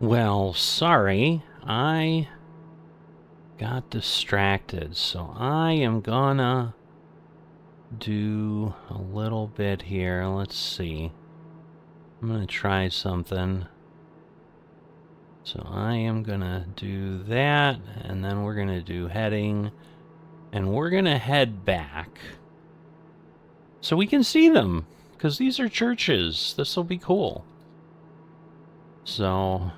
Well, sorry, I got distracted, so I am gonna do a little bit here. Let's see. I'm gonna try something. So I am gonna do that, and then we're gonna do heading, and we're gonna head back so we can see them, because these are churches. This will be cool. So,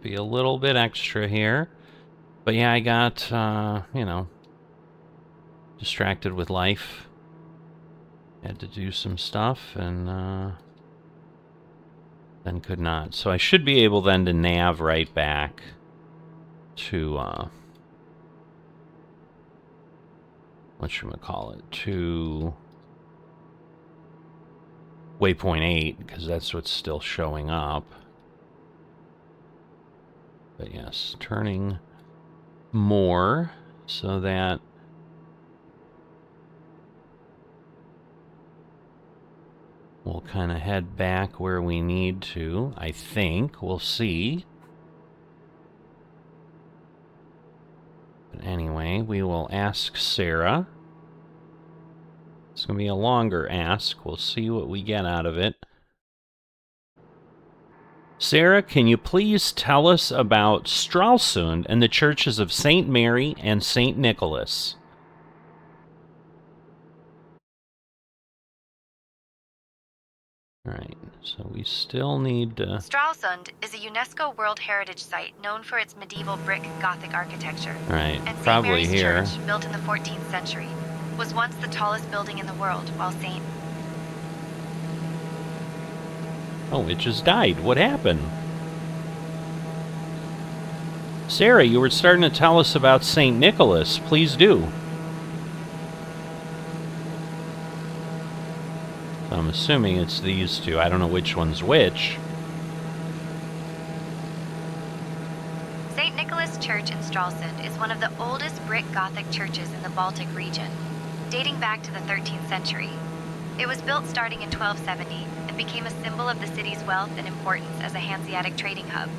be a little bit extra here. But yeah, I got, you know, distracted with life. Had to do some stuff, and then could not. So I should be able then to nav right back to, whatchamacallit, to waypoint 8, because that's what's still showing up. But yes, turning more so that we'll kind of head back where we need to, I think. We'll see. But anyway, we will ask Sarah. It's going to be a longer ask. We'll see what we get out of it. Sarah, can you please tell us about Stralsund and the churches of St. Mary and St. Nicholas? All right, so we still need to... Stralsund is a UNESCO World Heritage Site known for its medieval brick Gothic architecture. All right, And St. probably Mary's here. Church, built in the 14th century, was once the tallest building in the world, while St. Oh, it just died. What happened? Sarah, you were starting to tell us about St. Nicholas. Please do. So I'm assuming it's these two. I don't know which one's which. St. Nicholas Church in Stralsund is one of the oldest brick Gothic churches in the Baltic region, dating back to the 13th century. It was built starting in 1270 and became a symbol of the city's wealth and importance as a Hanseatic trading hub.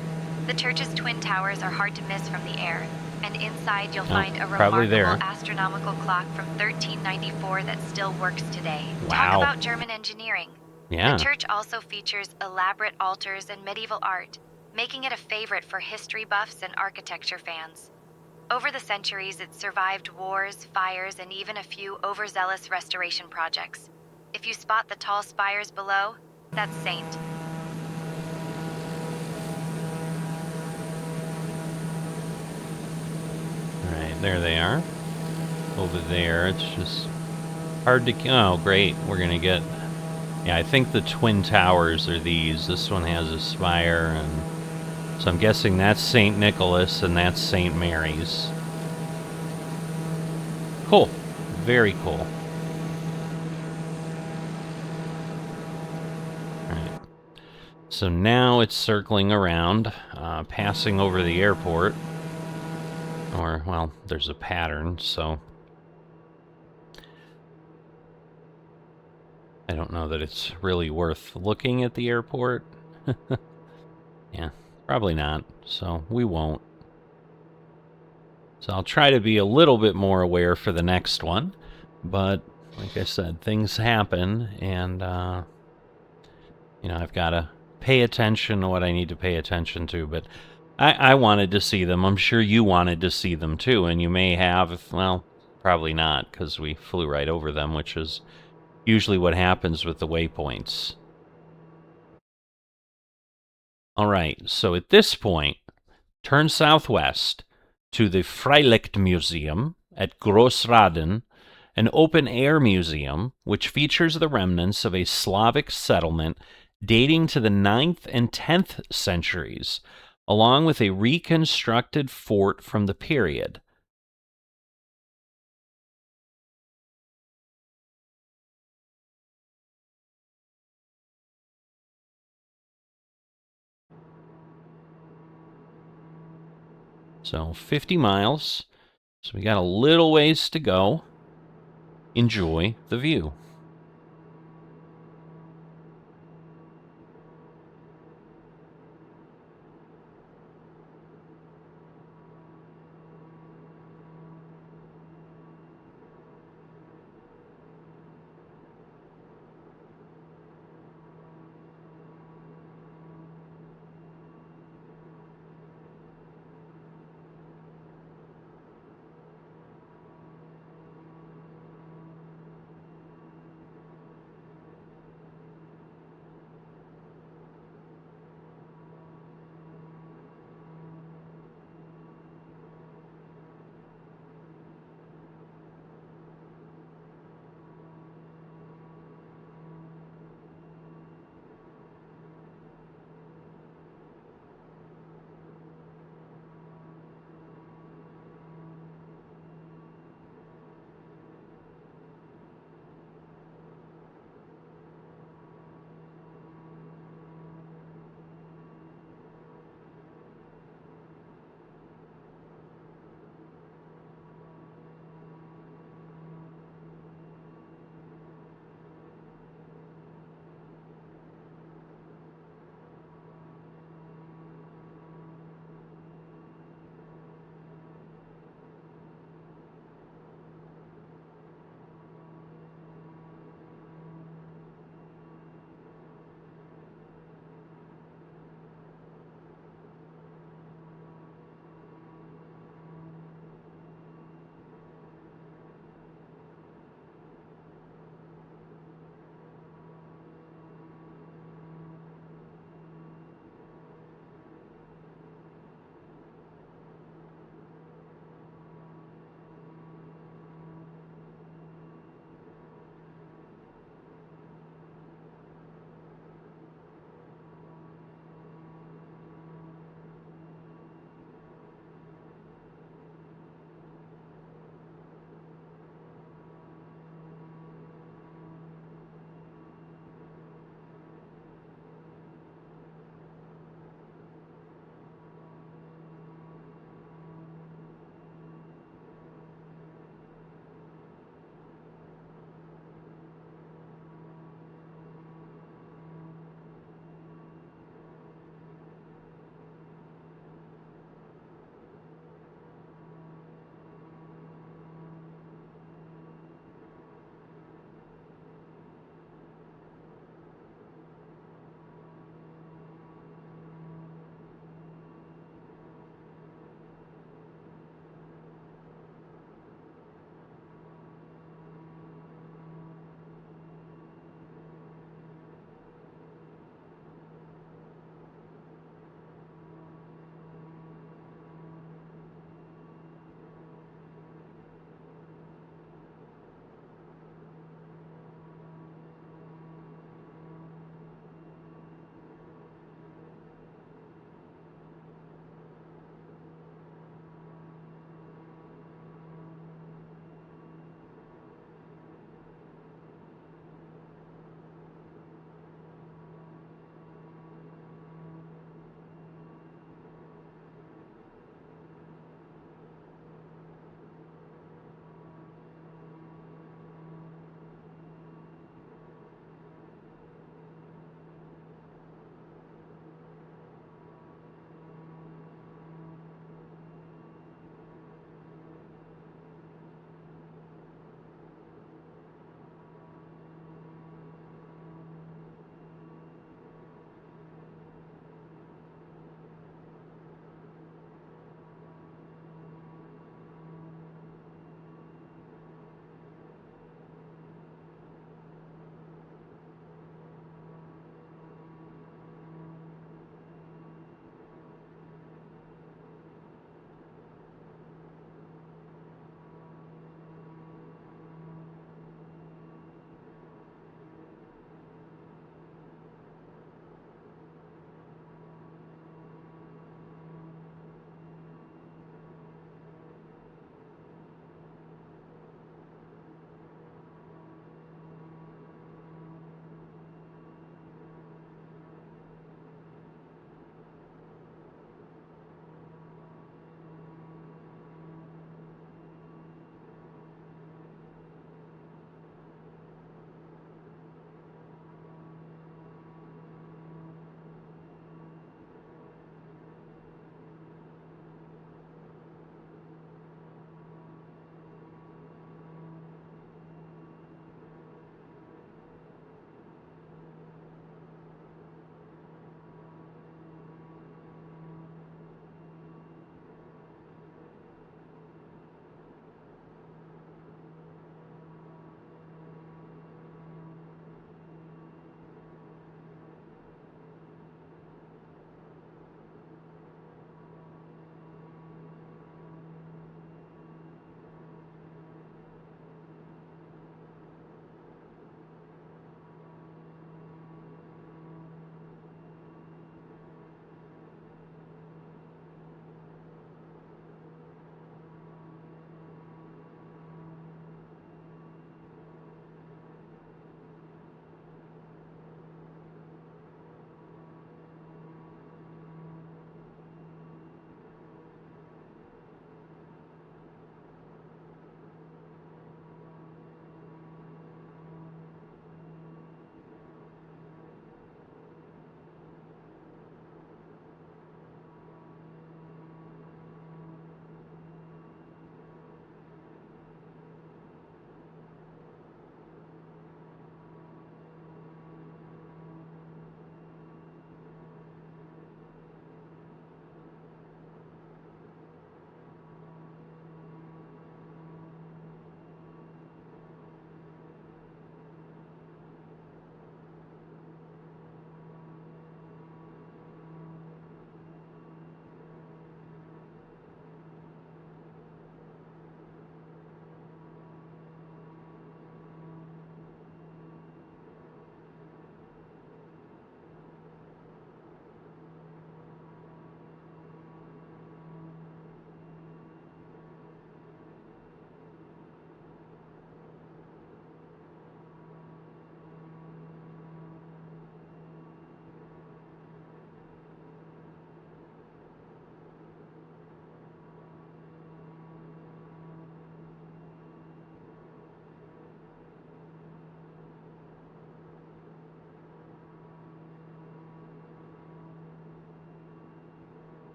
The church's twin towers are hard to miss from the air, and inside you'll find a probably remarkable there. astronomical clock from 1394 that still works today. Wow. Talk about German engineering. Yeah. The church also features elaborate altars and medieval art, making it a favorite for history buffs and architecture fans. Over the centuries, it's survived wars, fires, and even a few overzealous restoration projects. If you spot the tall spires below, that's Saint. Alright, there they are. Over there, it's just hard to... Oh, great. We're going to get... Yeah, I think the twin towers are these. This one has a spire, and... So I'm guessing that's St. Nicholas, and that's St. Mary's. Cool. Very cool. Alright. So now it's circling around, passing over the airport. Or, well, there's a pattern, so... I don't know that it's really worth looking at the airport. Yeah, probably not, so we won't. So I'll try to be a little bit more aware for the next one, but like I said, things happen, and, you know, I've got to pay attention to what I need to pay attention to, but I wanted to see them. I'm sure you wanted to see them too, and you may have, well, probably not, because we flew right over them, which is usually what happens with the waypoints. All right, so at this point, turn southwest to the Freilichtmuseum at Raden, an open-air museum which features the remnants of a Slavic settlement dating to the 9th and 10th centuries, along with a reconstructed fort from the period. So 50 miles, so we got a little ways to go. Enjoy the view.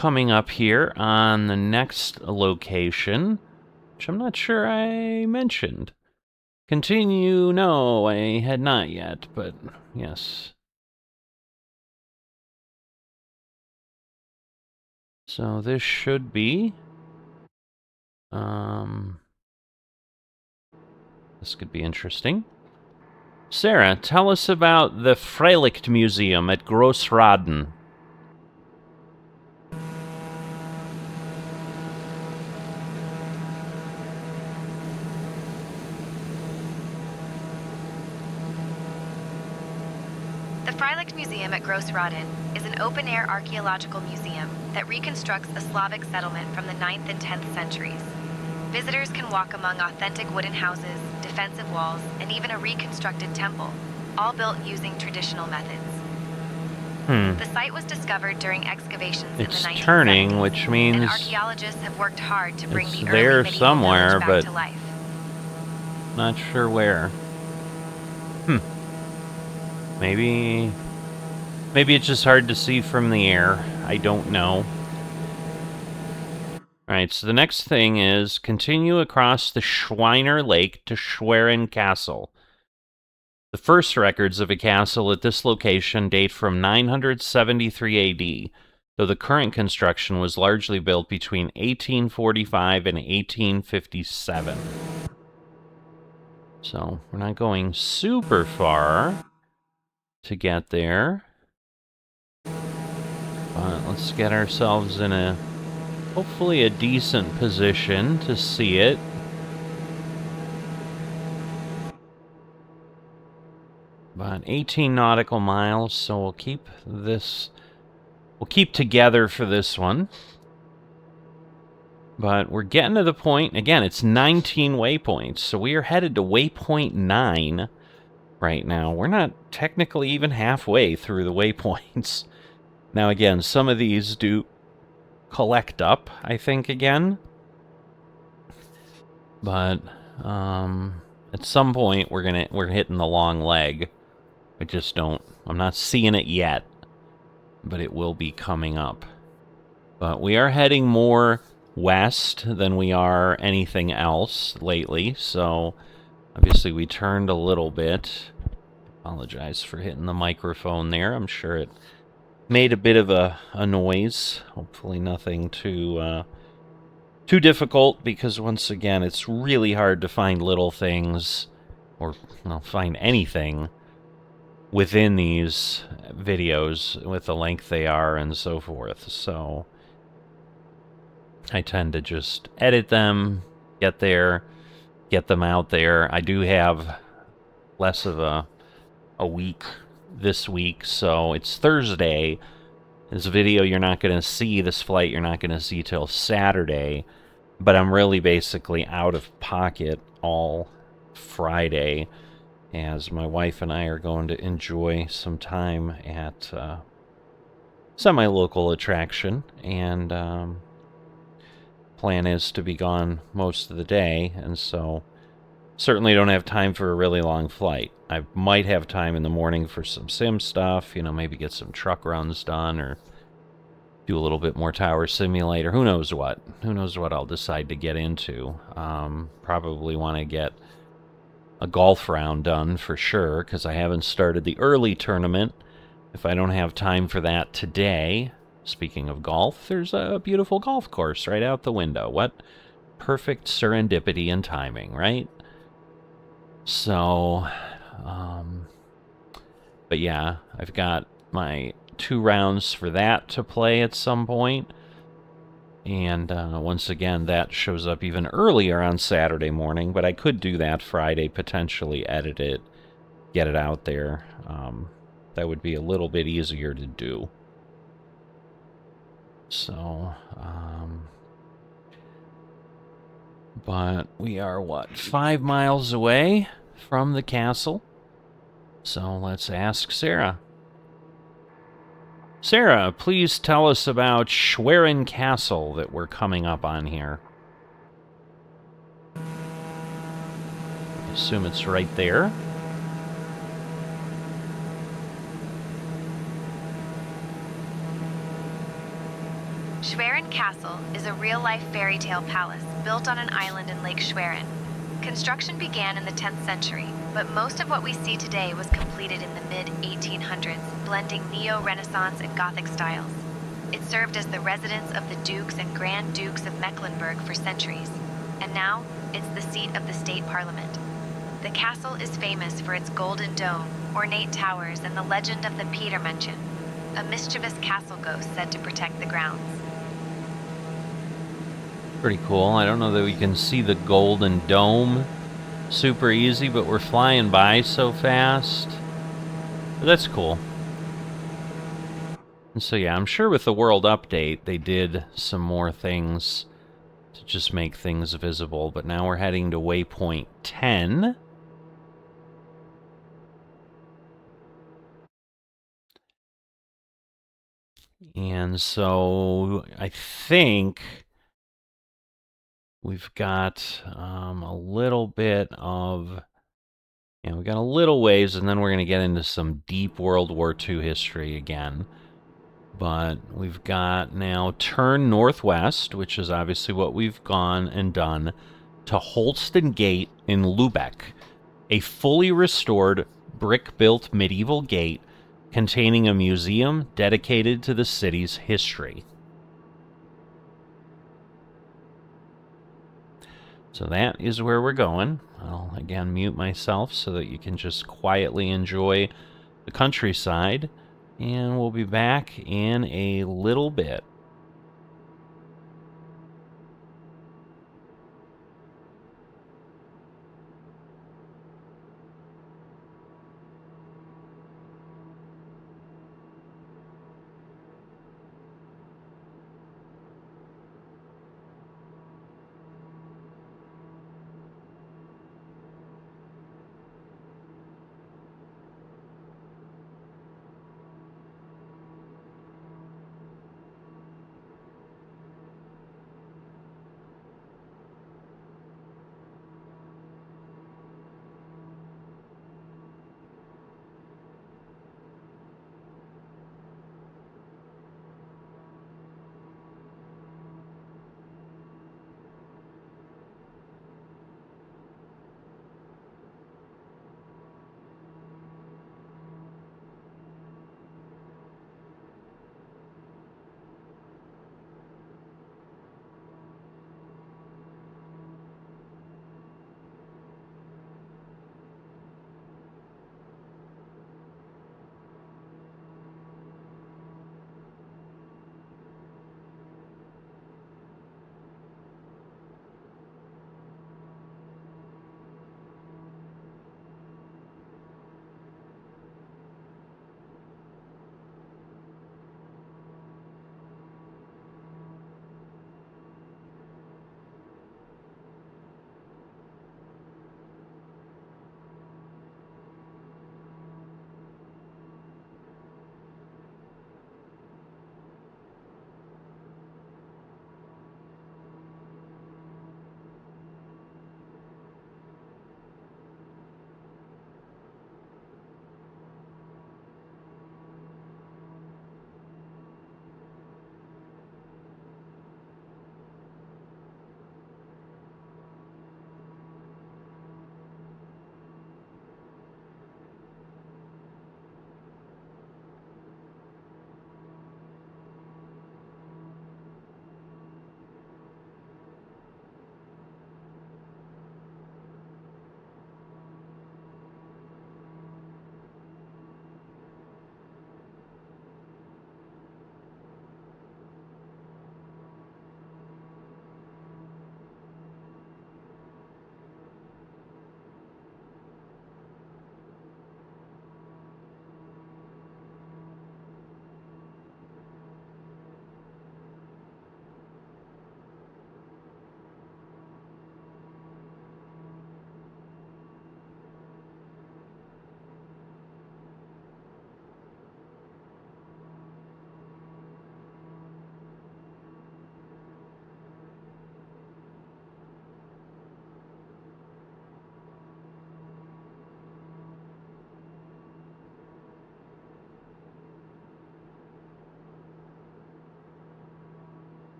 coming up here on the next location, which I'm not sure I mentioned. Continue, no, I had not yet, but yes. So this should be, this could be interesting. Sarah, tell us about the Freilichtmuseum at Raden. The Freilichtmuseum at Raden is an open-air archaeological museum that reconstructs a Slavic settlement from the 9th and 10th centuries. Visitors can walk among authentic wooden houses, defensive walls, and even a reconstructed temple, all built using traditional methods. The site was discovered during excavations in the 1970s. It's turning, which means and archaeologists have worked hard to bring the there early medieval somewhere, village back but to life. not sure where. Maybe it's just hard to see from the air. I don't know. Alright, so the next thing is continue across the Schwerin Lake to Schwerin Castle. The first records of a castle at this location date from 973 AD, though the current construction was largely built between 1845 and 1857. So, we're not going super far to get there. But let's get ourselves in a, hopefully a decent position to see it. About 18 nautical miles, so we'll keep together for this one. But we're getting to the point, again, it's 19 waypoints, so we are headed to waypoint 9 right now. We're not technically even halfway through the waypoints. Now again, some of these do collect up, I think, again. But at some point we're hitting the long leg. I'm not seeing it yet, but it will be coming up. But we are heading more west than we are anything else lately, so obviously we turned a little bit. Apologize for hitting the microphone there. I'm sure it made a bit of a noise. Hopefully nothing too difficult, because once again, it's really hard to find little things, or find anything within these videos with the length they are and so forth. So I tend to just edit them, get them out there. I do have less of a week this week, so it's Thursday. This video you're not going to see, this flight you're not going to see till Saturday, but I'm really basically out of pocket all Friday, as my wife and I are going to enjoy some time at semi-local attraction, and plan is to be gone most of the day, and so certainly don't have time for a really long flight. I might have time in the morning for some sim stuff, maybe get some truck runs done, or do a little bit more tower simulator. Who knows what? Who knows what I'll decide to get into. Probably want to get a golf round done for sure, because I haven't started the early tournament. If I don't have time for that today, speaking of golf, there's a beautiful golf course right out the window. What perfect serendipity and timing, right? So, but yeah, I've got my 2 rounds for that to play at some point. And once again, that shows up even earlier on Saturday morning, but I could do that Friday, potentially edit it, get it out there. That would be a little bit easier to do. So, but we are, 5 miles away from the castle? So let's ask Sarah. Sarah, please tell us about Schwerin Castle that we're coming up on here. I assume it's right there. Schwerin Castle is a real-life fairy tale palace built on an island in Lake Schwerin. Construction began in the 10th century, but most of what we see today was completed in the mid-1800s, blending Neo-Renaissance and Gothic styles. It served as the residence of the Dukes and Grand Dukes of Mecklenburg for centuries, and now it's the seat of the state parliament. The castle is famous for its golden dome, ornate towers, and the legend of the Peenemunde, a mischievous castle ghost said to protect the grounds. Pretty cool. I don't know that we can see the Golden Dome super easy, but we're flying by so fast. But that's cool. And so yeah, I'm sure with the world update, they did some more things to just make things visible. But now we're heading to waypoint 10. And so I think we've got a little bit of, we've got a little ways, and then we're going to get into some deep World War II history again. But we've got now turn northwest, which is obviously what we've gone and done, to Holsten Gate in Lübeck, a fully restored brick-built medieval gate containing a museum dedicated to the city's history. So that is where we're going. I'll again mute myself so that you can just quietly enjoy the countryside, and we'll be back in a little bit.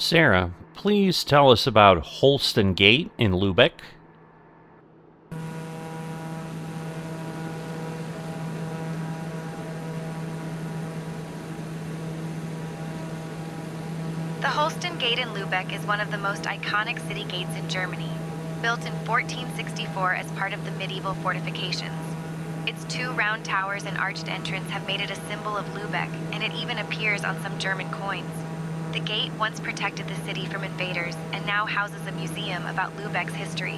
Sarah, please tell us about Holsten Gate in Lübeck. The Holsten Gate in Lübeck is one of the most iconic city gates in Germany, built in 1464 as part of the medieval fortifications. Its two round towers and arched entrance have made it a symbol of Lübeck, and it even appears on some German coins. The gate once protected the city from invaders and now houses a museum about Lübeck's history.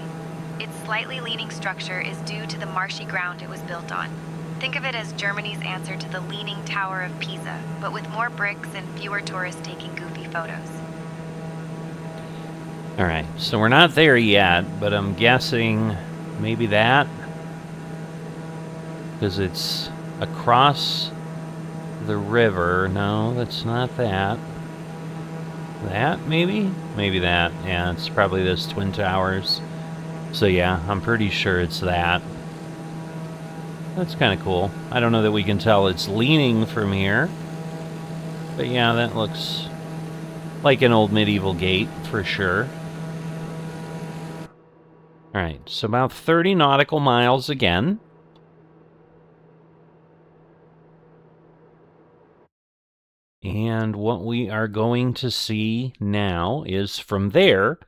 Its slightly leaning structure is due to the marshy ground it was built on. Think of it as Germany's answer to the Leaning Tower of Pisa, but with more bricks and fewer tourists taking goofy photos. All right, so we're not there yet, but I'm guessing maybe that, because it's across the river. No, that's not that. That, maybe? Maybe that. Yeah, it's probably those Twin Towers. So yeah, I'm pretty sure it's that. That's kind of cool. I don't know that we can tell it's leaning from here. But yeah, that looks like an old medieval gate, for sure. Alright, so about 30 nautical miles again. And what we are going to see now is from there,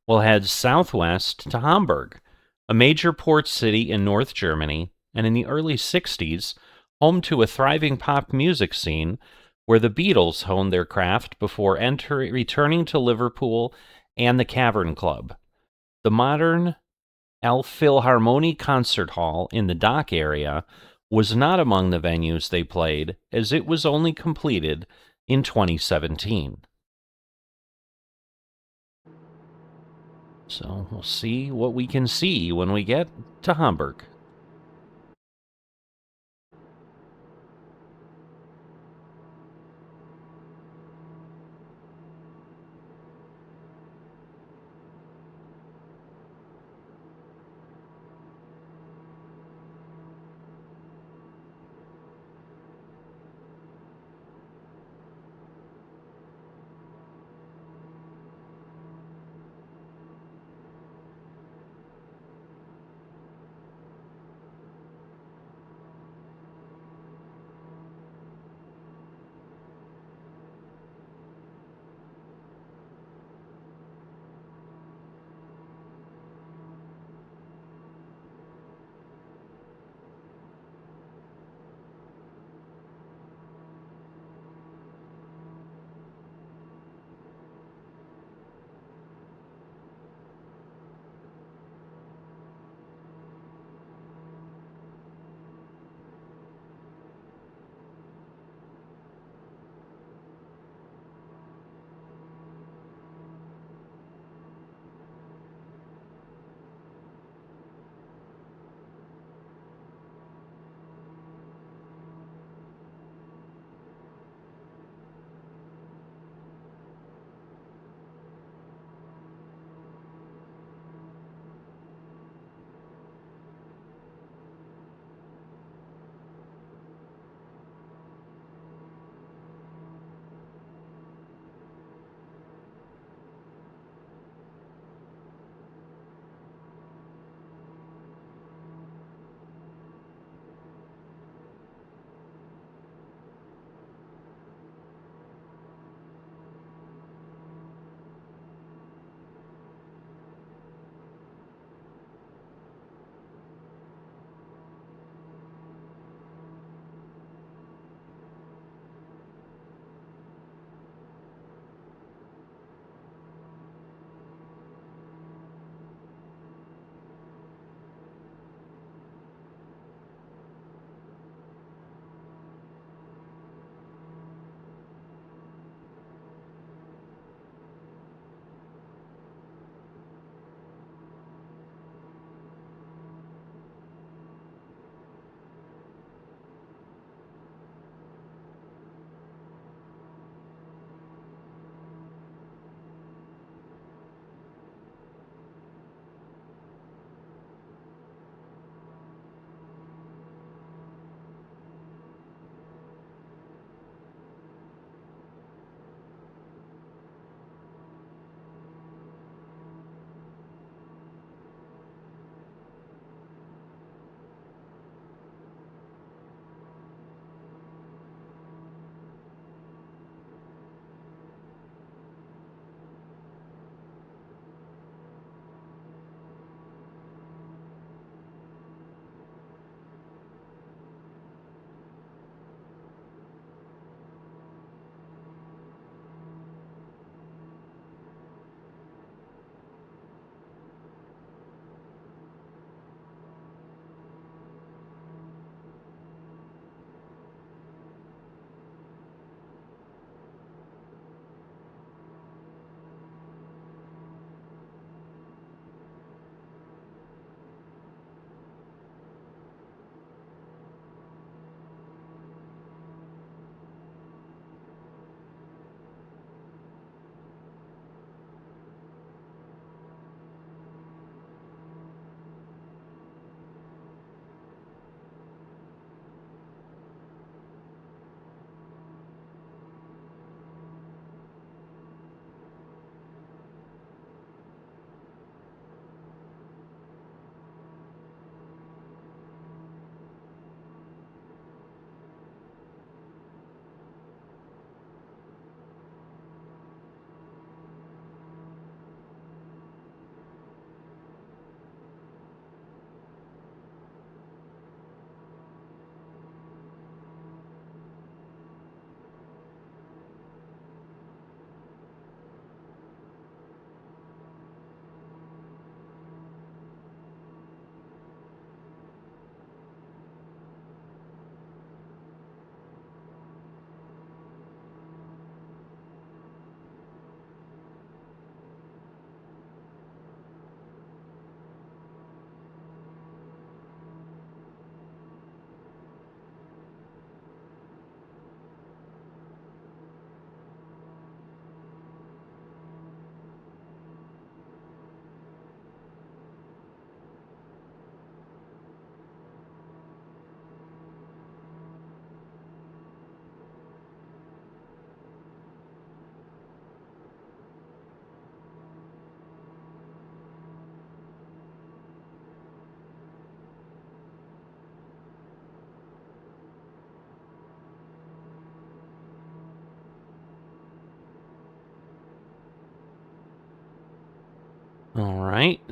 we'll head southwest to Hamburg, a major port city in North Germany, and in the early 60s, home to a thriving pop music scene where the Beatles honed their craft before returning to Liverpool and the Cavern Club. The modern Elbphilharmonie Concert Hall in the dock area was not among the venues they played, as it was only completed in 2017. So we'll see what we can see when we get to Hamburg.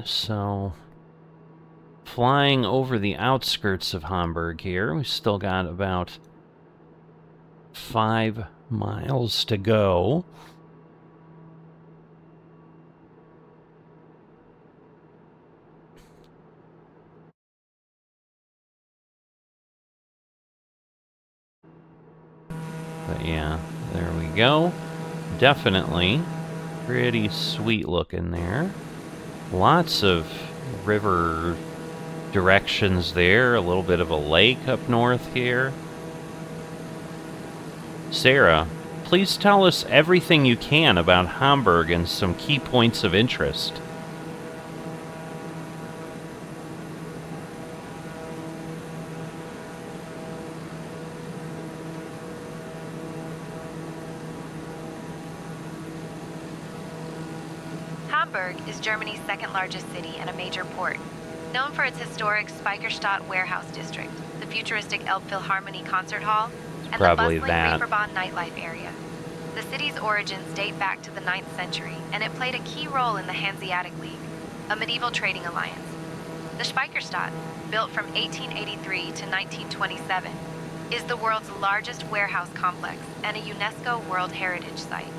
so flying over the outskirts of Hamburg here. We still got about 5 miles to go. But yeah, there we go. Definitely pretty sweet looking there. Lots of river directions there. A little bit of a lake up north here. Sarah, please tell us everything you can about Hamburg and some key points of interest. Hamburg is Germany's second largest city and a major port. Known for its historic Speicherstadt warehouse district, the futuristic Elbphilharmonie concert hall, and Probably the bustling Reeperbahn nightlife area. The city's origins date back to the 9th century, and it played a key role in the Hanseatic League, a medieval trading alliance. The Speicherstadt, built from 1883 to 1927, is the world's largest warehouse complex and a UNESCO World Heritage Site.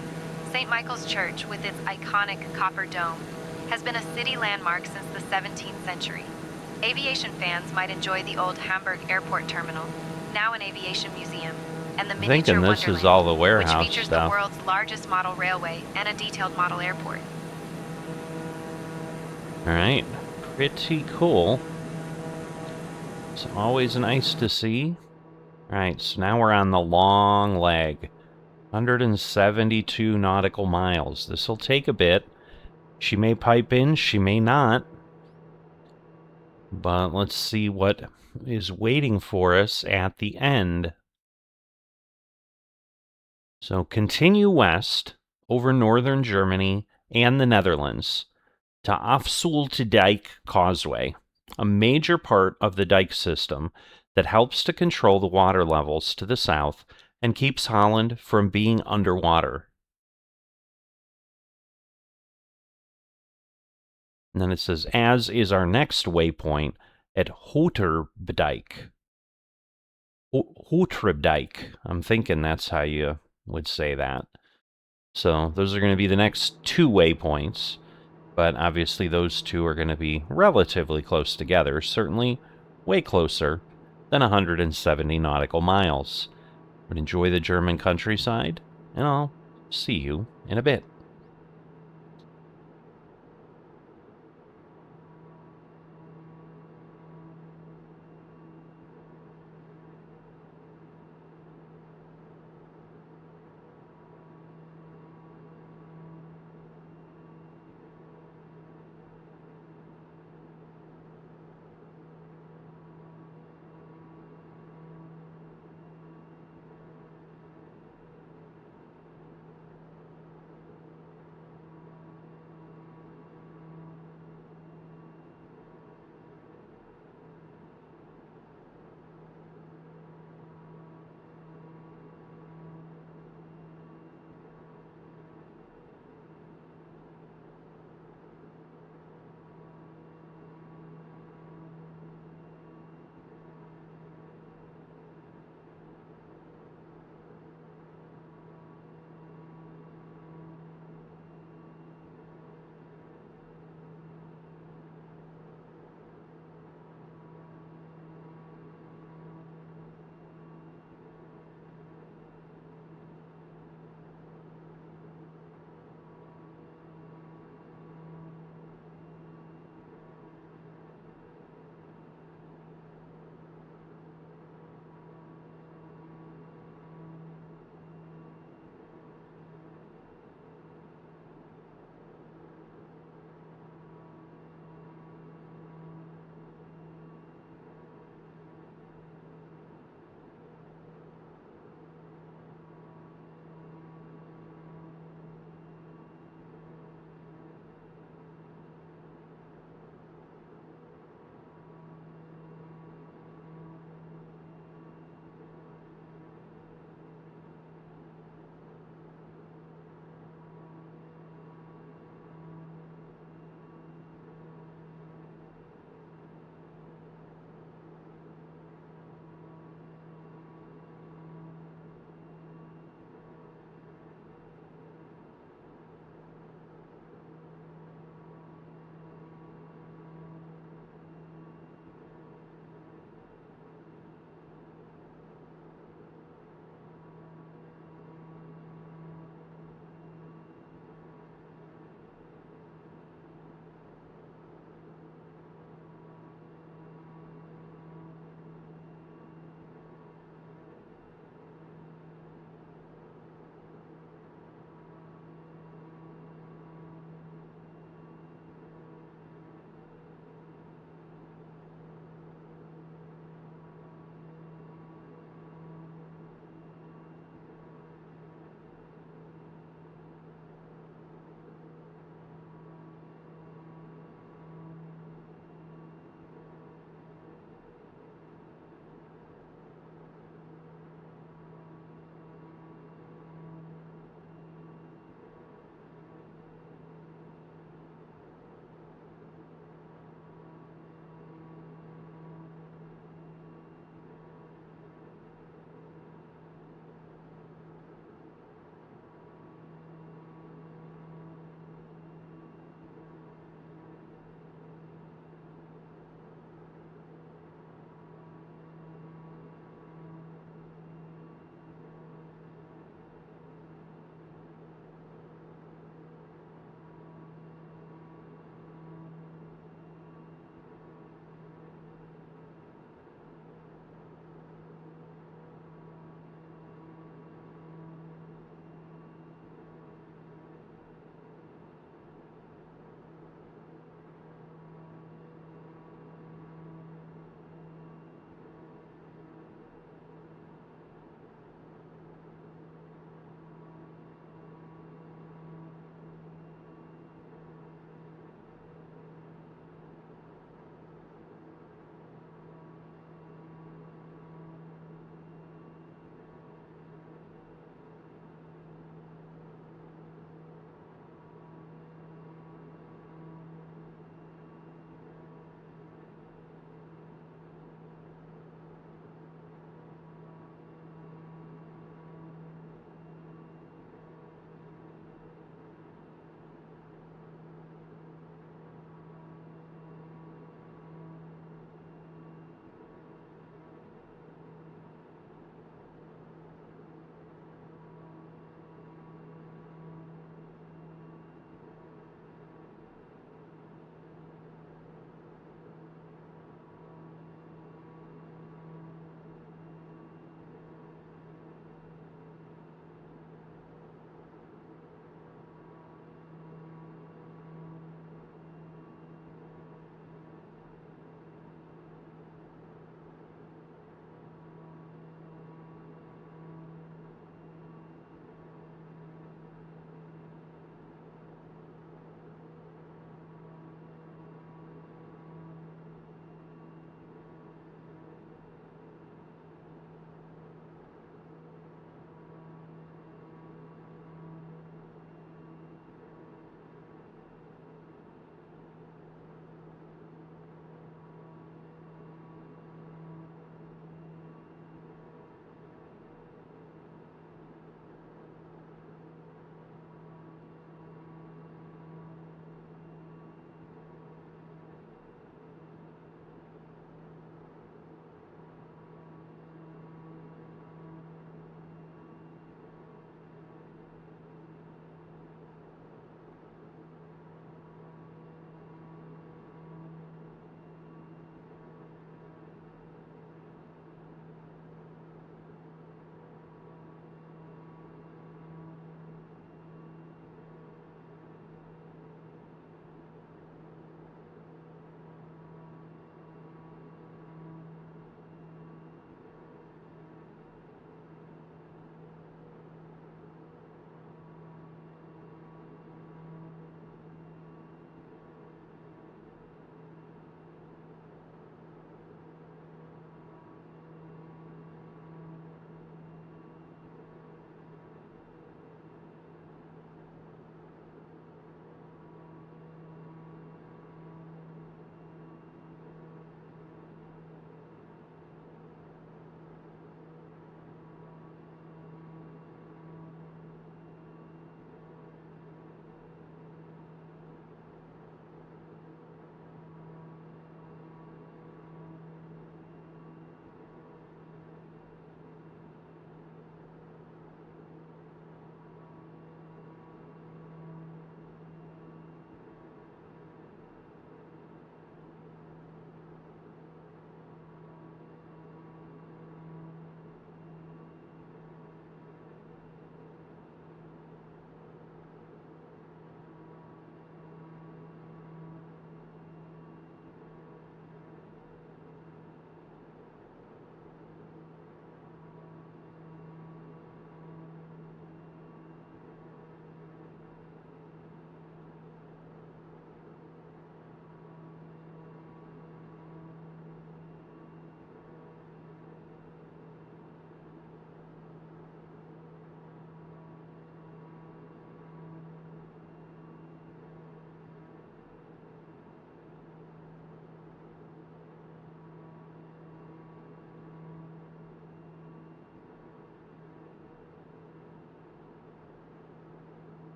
St. Michael's Church, with its iconic copper dome, has been a city landmark since the 17th century. Aviation fans might enjoy the old Hamburg Airport Terminal, now an aviation museum, and the miniature Thinking this Wonderland, is all the warehouse which features stuff. the world's largest model railway and a detailed model airport. Alright, pretty cool. It's always nice to see. Alright, so now we're on the long leg. 172 nautical miles. This'll take a bit. She may pipe in, she may not. But let's see what is waiting for us at the end. So continue west over northern Germany and the Netherlands to Afsluitdijk Causeway, a major part of the dike system that helps to control the water levels to the south and keeps Holland from being underwater. And then it says, as is our next waypoint at Houtribdijk. Houtribdijk. I'm thinking that's how you would say that. So those are going to be the next 2 waypoints. But obviously those 2 are going to be relatively close together. Certainly way closer than 170 nautical miles. But enjoy the German countryside, and I'll see you in a bit.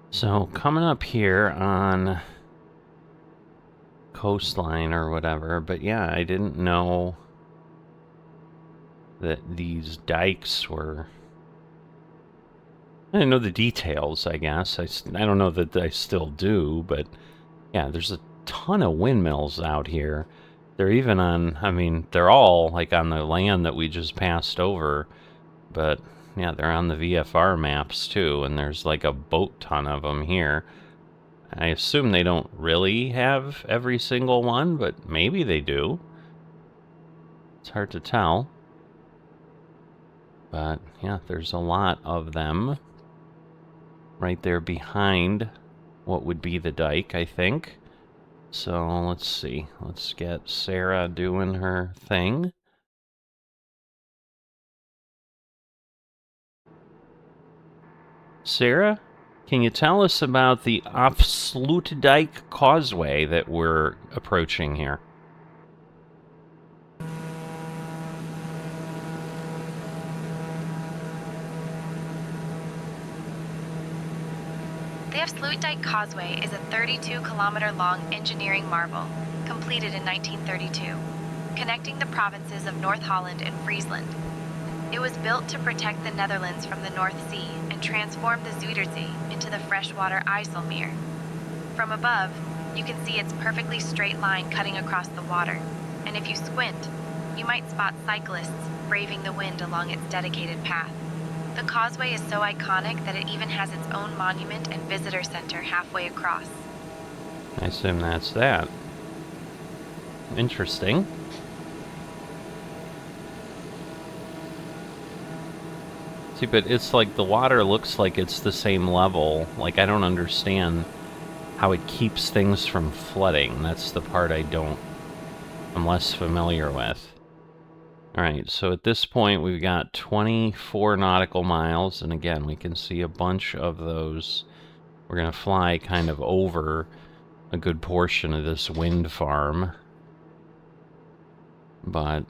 So coming up here on coastline or whatever, but yeah, I didn't know that these dikes were... I didn't know the details, I guess. I don't know that I still do, but yeah, there's a ton of windmills out here. They're even on, I mean, they're all like on the land that we just passed over, but yeah, they're on the VFR maps too, and there's like a boat ton of them here. I assume they don't really have every single one, but maybe they do. It's hard to tell. But yeah, there's a lot of them right there behind what would be the dike, I think. So let's see. Let's get Sarah doing her thing. Sarah, can you tell us about the Afsluitdijk Causeway that we're approaching here? The Afsluitdijk Causeway is a 32-kilometer-long engineering marvel, completed in 1932, connecting the provinces of North Holland and Friesland. It was built to protect the Netherlands from the North Sea and transform the Zuiderzee into the freshwater IJsselmeer. From above, you can see its perfectly straight line cutting across the water, and if you squint, you might spot cyclists braving the wind along its dedicated path. The causeway is so iconic that it even has its own monument and visitor center halfway across. I assume that's that. Interesting. See, but it's like the water looks like it's the same level. Like, I don't understand how it keeps things from flooding. That's the part I'm less familiar with. Alright, so at this point we've got 24 nautical miles, and again, we can see a bunch of those. We're going to fly kind of over a good portion of this wind farm. But,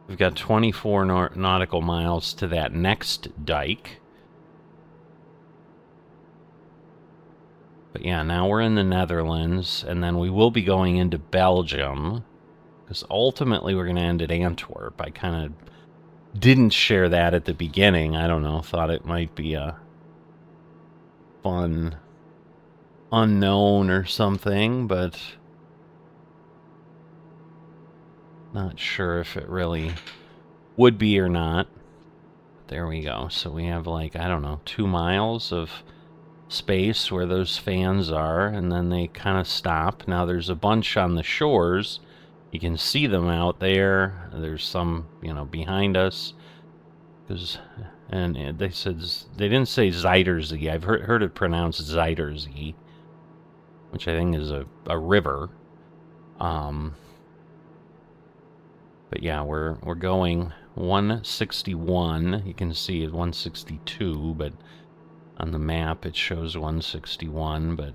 we've got 24 nautical miles to that next dike. But yeah, now we're in the Netherlands, and then we will be going into Belgium. Because ultimately we're going to end at Antwerp. I kind of didn't share that at the beginning. I don't know. Thought it might be a fun unknown or something, but not sure if it really would be or not. There we go. So we have like, I don't know, 2 miles of space where those fans are, and then they kind of stop. Now there's a bunch on the shores. You can see them out there. There's some, you know, behind us. And they said, they didn't say Zuiderzee. I've heard it pronounced Zuiderzee, which I think is a river. But yeah, we're going 161. You can see it's 162, but on the map it shows 161, but...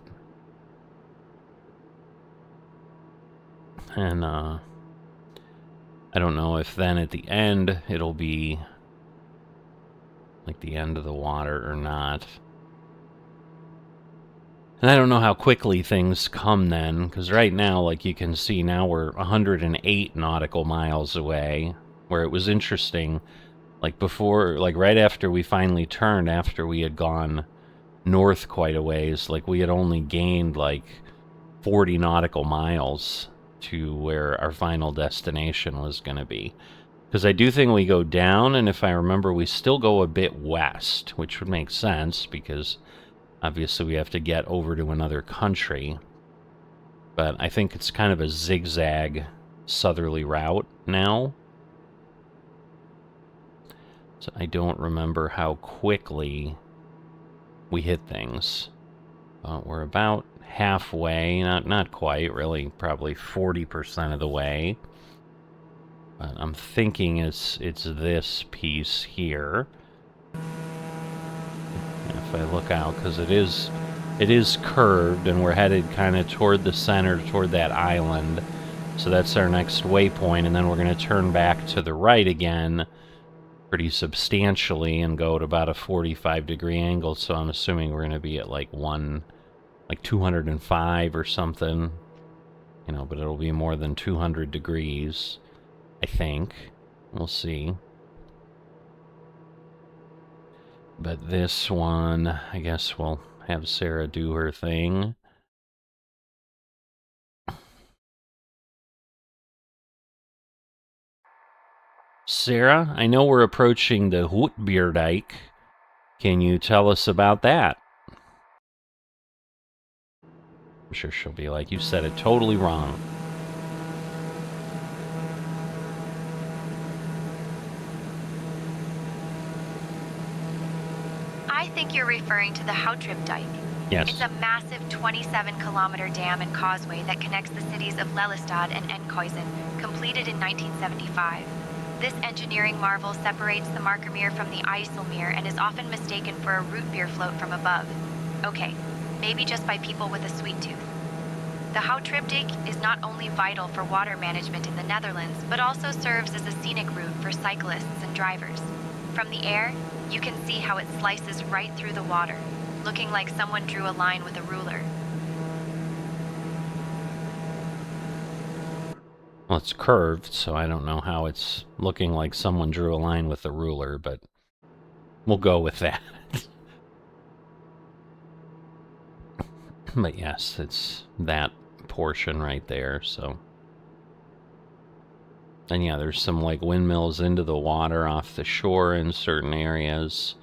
And, I don't know if then at the end it'll be like the end of the water or not. And I don't know how quickly things come then, because right now, like you can see, now we're 108 nautical miles away, where it was interesting, like before, like right after we finally turned, after we had gone north quite a ways, like we had only gained like 40 nautical miles to where our final destination was going to be. Because I do think we go down, and if I remember, we still go a bit west, which would make sense, because obviously we have to get over to another country. But I think it's kind of a zigzag southerly route now. So I don't remember how quickly we hit things. But we're about halfway, not quite, really, probably 40% of the way. But I'm thinking it's this piece here. If I look out, because it is curved, and we're headed kind of toward the center, toward that island. So that's our next waypoint, and then we're going to turn back to the right again pretty substantially and go at about a 45-degree angle, so I'm assuming we're going to be at like 205 or something, you know, but it'll be more than 200 degrees, I think. We'll see. But this one, I guess we'll have Sarah do her thing. Sarah, I know we're approaching the Houtribdijk. Can you tell us about that? I'm sure she'll be like, you said it totally wrong. I think you're referring to the Houtribdijk. Yes. It's a massive 27-kilometer dam and causeway that connects the cities of Lelystad and Enkhuizen, completed in 1975. This engineering marvel separates the Markermeer from the IJsselmeer and is often mistaken for a root beer float from above. Okay, maybe just by people with a sweet tooth. The Houtribdijk is not only vital for water management in the Netherlands, but also serves as a scenic route for cyclists and drivers. From the air, you can see how it slices right through the water, looking like someone drew a line with a ruler. Well, it's curved, so I don't know how it's looking like someone drew a line with a ruler, but we'll go with that. But yes, it's that portion right there, so. And yeah, there's some like windmills into the water off the shore in certain areas.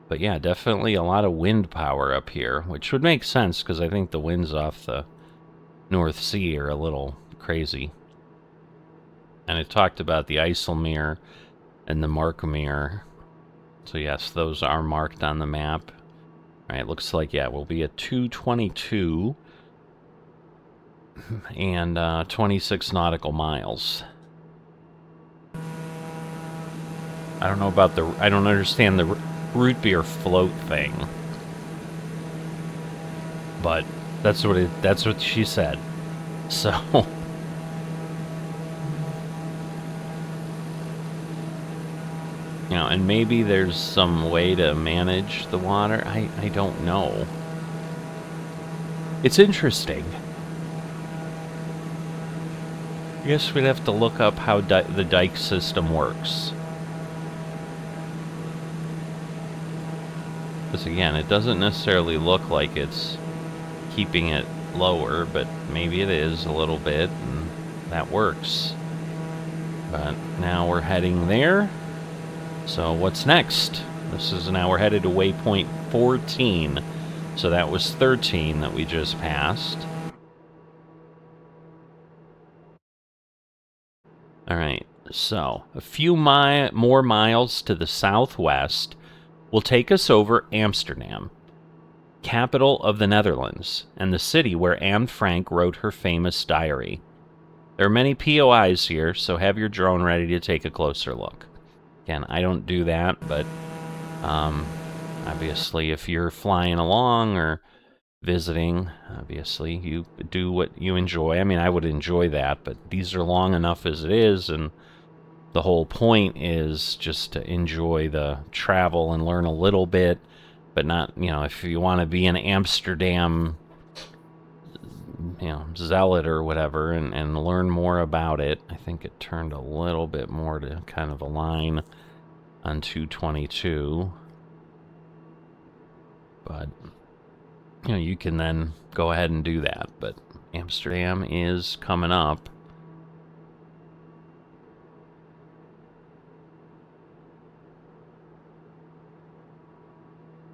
But yeah, definitely a lot of wind power up here, which would make sense because I think the winds off the North Sea are a little crazy. And it talked about the IJsselmeer and the Markermeer. So yes, those are marked on the map. All right, looks like, yeah, we'll be at 222 and 26 nautical miles. I don't know about the... I don't understand the root beer float thing. But that's what she said. So... You know, and maybe there's some way to manage the water. I don't know. It's interesting. I guess we'd have to look up how the dike system works. Because again, it doesn't necessarily look like it's keeping it lower, but maybe it is a little bit, and that works. But now we're heading there. So what's next? This is now we're headed to waypoint 14. So that was 13 that we just passed. Alright, so a few more miles to the southwest will take us over Amsterdam, capital of the Netherlands, and the city where Anne Frank wrote her famous diary. There are many POIs here, so have your drone ready to take a closer look. Again, I don't do that, but obviously if you're flying along or visiting, obviously you do what you enjoy. I mean, I would enjoy that, but these are long enough as it is, and the whole point is just to enjoy the travel and learn a little bit, but not, you know, if you want to be an Amsterdam, you know, zealot or whatever and learn more about it. I think it turned a little bit more to kind of align on 222. But, you know, you can then go ahead and do that. But Amsterdam is coming up.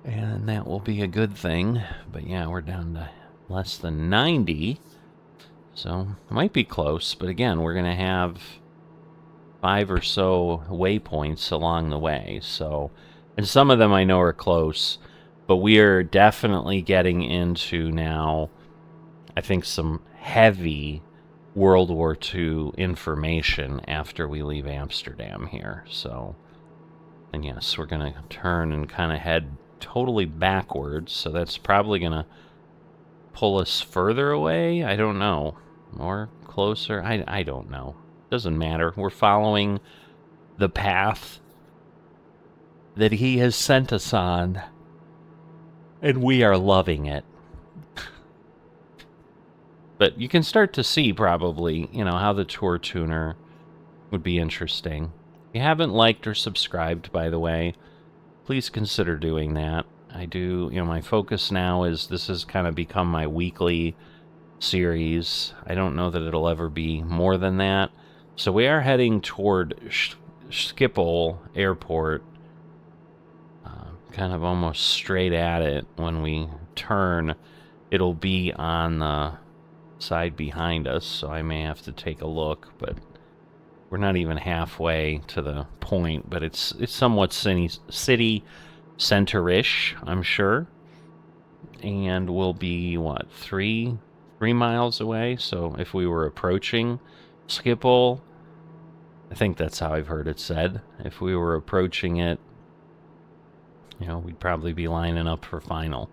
And that will be a good thing. But yeah, we're down to less than 90. So it might be close. But again, we're going to have 5 or so waypoints along the way. So, and some of them I know are close. But we are definitely getting into now, I think, some heavy World War II information after we leave Amsterdam here. So, and yes, we're going to turn and kind of head totally backwards. So that's probably going to pull us further away. I don't know. Or closer. I don't know. Doesn't matter. We're following the path that he has sent us on, and we are loving it. But you can start to see probably, how the tour tuner would be interesting. If you haven't liked or subscribed, by the way, please consider doing that. I do, my focus now is this has kind of become my weekly series. I don't know that it'll ever be more than that. So we are heading toward Schiphol Airport, kind of almost straight at it. When we turn, it'll be on the side behind us, so I may have to take a look, but we're not even halfway to the point, but it's somewhat city center-ish, I'm sure. And we'll be, what, 3 miles away? So if we were approaching Schiphol, I think that's how I've heard it said. If we were approaching it, we'd probably be lining up for final.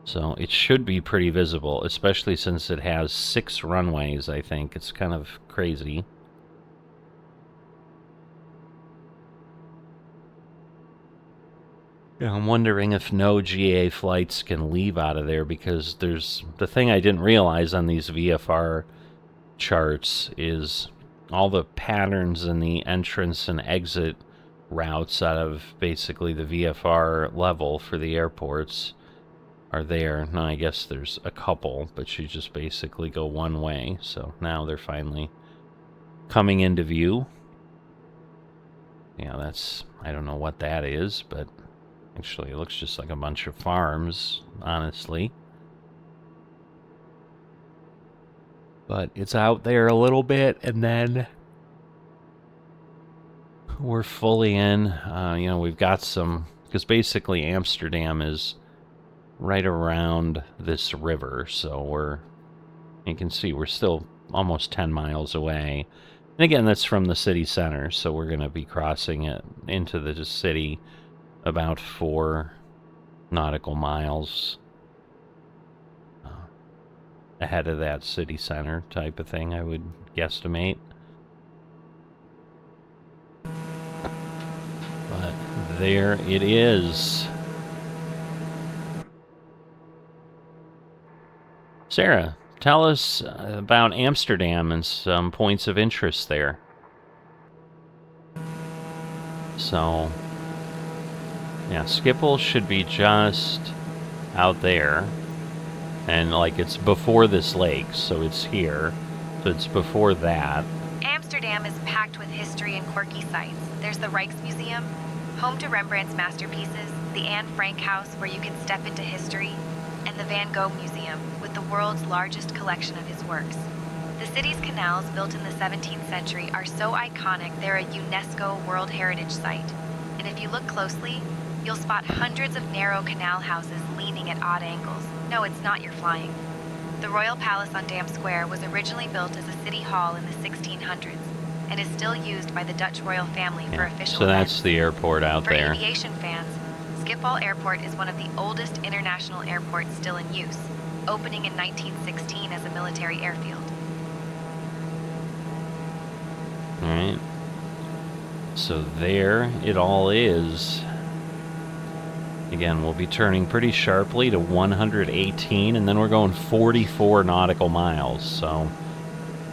So it should be pretty visible, especially since it has 6 runways, I think. It's kind of crazy. Yeah, I'm wondering if no GA flights can leave out of there, because there's the thing I didn't realize on these VFR charts is all the patterns in the entrance and exit routes out of basically the VFR level for the airports are there. Now, I guess there's a couple, but you just basically go one way. So now they're finally coming into view. Yeah, I don't know what that is, but actually it looks just like a bunch of farms, honestly. But it's out there a little bit, and then we're fully in. We've got some, because basically Amsterdam is right around this river, so you can see we're still almost 10 miles away. And again, that's from the city center, so we're going to be crossing it into the city about 4 nautical miles ahead of that city center type of thing, I would guesstimate. But there it is. Sarah, tell us about Amsterdam and some points of interest there. So, yeah, Schiphol should be just out there. And, it's before this lake, so it's here. So it's before that. Amsterdam is packed with history and quirky sights. There's the Rijksmuseum, home to Rembrandt's masterpieces, the Anne Frank House, where you can step into history, and the Van Gogh Museum, with the world's largest collection of his works. The city's canals, built in the 17th century, are so iconic they're a UNESCO World Heritage Site. And if you look closely, you'll spot hundreds of narrow canal houses leaning at odd angles. No, it's not your flying. The Royal Palace on Dam Square was originally built as a city hall in the 1600s and is still used by the Dutch royal family for official So events. that's the airport out there. For aviation fans, Schiphol Airport is one of the oldest international airports still in use, opening in 1916 as a military airfield. All right. So there it all is. Again, we'll be turning pretty sharply to 118, and then we're going 44 nautical miles, so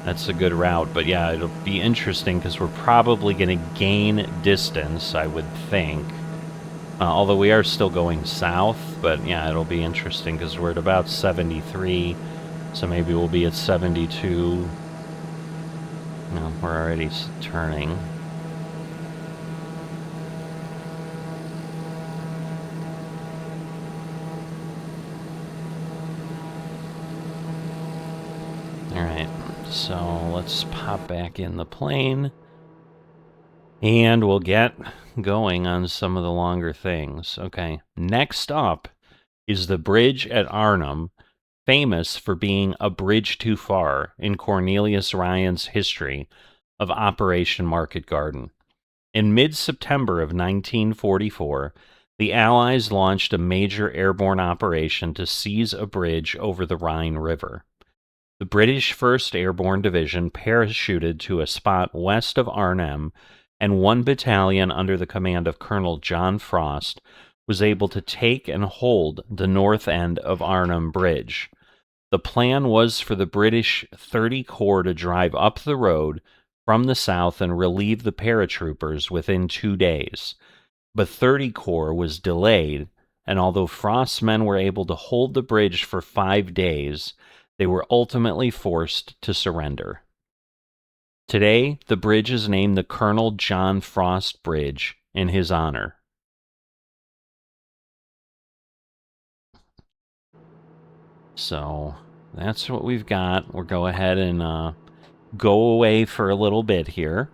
that's a good route. But yeah, it'll be interesting because we're probably going to gain distance, I would think. Although we are still going south, but yeah, it'll be interesting because we're at about 73, so maybe we'll be at 72. No, we're already turning. Alright, so let's pop back in the plane, and we'll get going on some of the longer things. Okay, next up is the bridge at Arnhem, famous for being a bridge too far in Cornelius Ryan's history of Operation Market Garden. In mid-September of 1944, the Allies launched a major airborne operation to seize a bridge over the Rhine River. The British 1st Airborne Division parachuted to a spot west of Arnhem and one battalion under the command of Colonel John Frost was able to take and hold the north end of Arnhem Bridge. The plan was for the British 30 Corps to drive up the road from the south and relieve the paratroopers within 2 days. But 30 Corps was delayed, and although Frost's men were able to hold the bridge for 5 days, they were ultimately forced to surrender. Today, the bridge is named the Colonel John Frost Bridge in his honor. So that's what we've got. We'll go ahead and go away for a little bit here,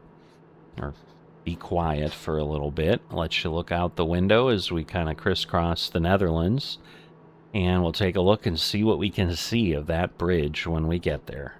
or be quiet for a little bit. I'll let you look out the window as we kind of crisscross the Netherlands, and we'll take a look and see what we can see of that bridge when we get there.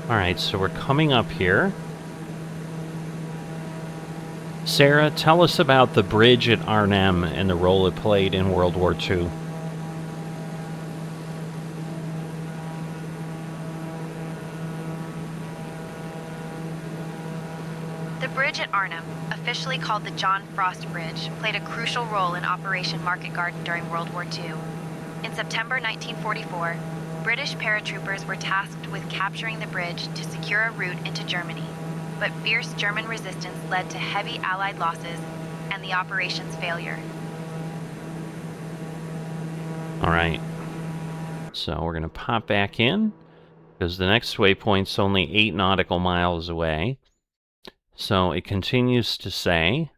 Alright, so we're coming up here. Sarah, tell us about the bridge at Arnhem and the role it played in World War II. The bridge at Arnhem, officially called the John Frost Bridge, played a crucial role in Operation Market Garden during World War II. In September 1944, British paratroopers were tasked with capturing the bridge to secure a route into Germany, but fierce German resistance led to heavy Allied losses and the operation's failure. Alright, so we're going to pop back in, because the next waypoint's only 8 nautical miles away. So it continues to say,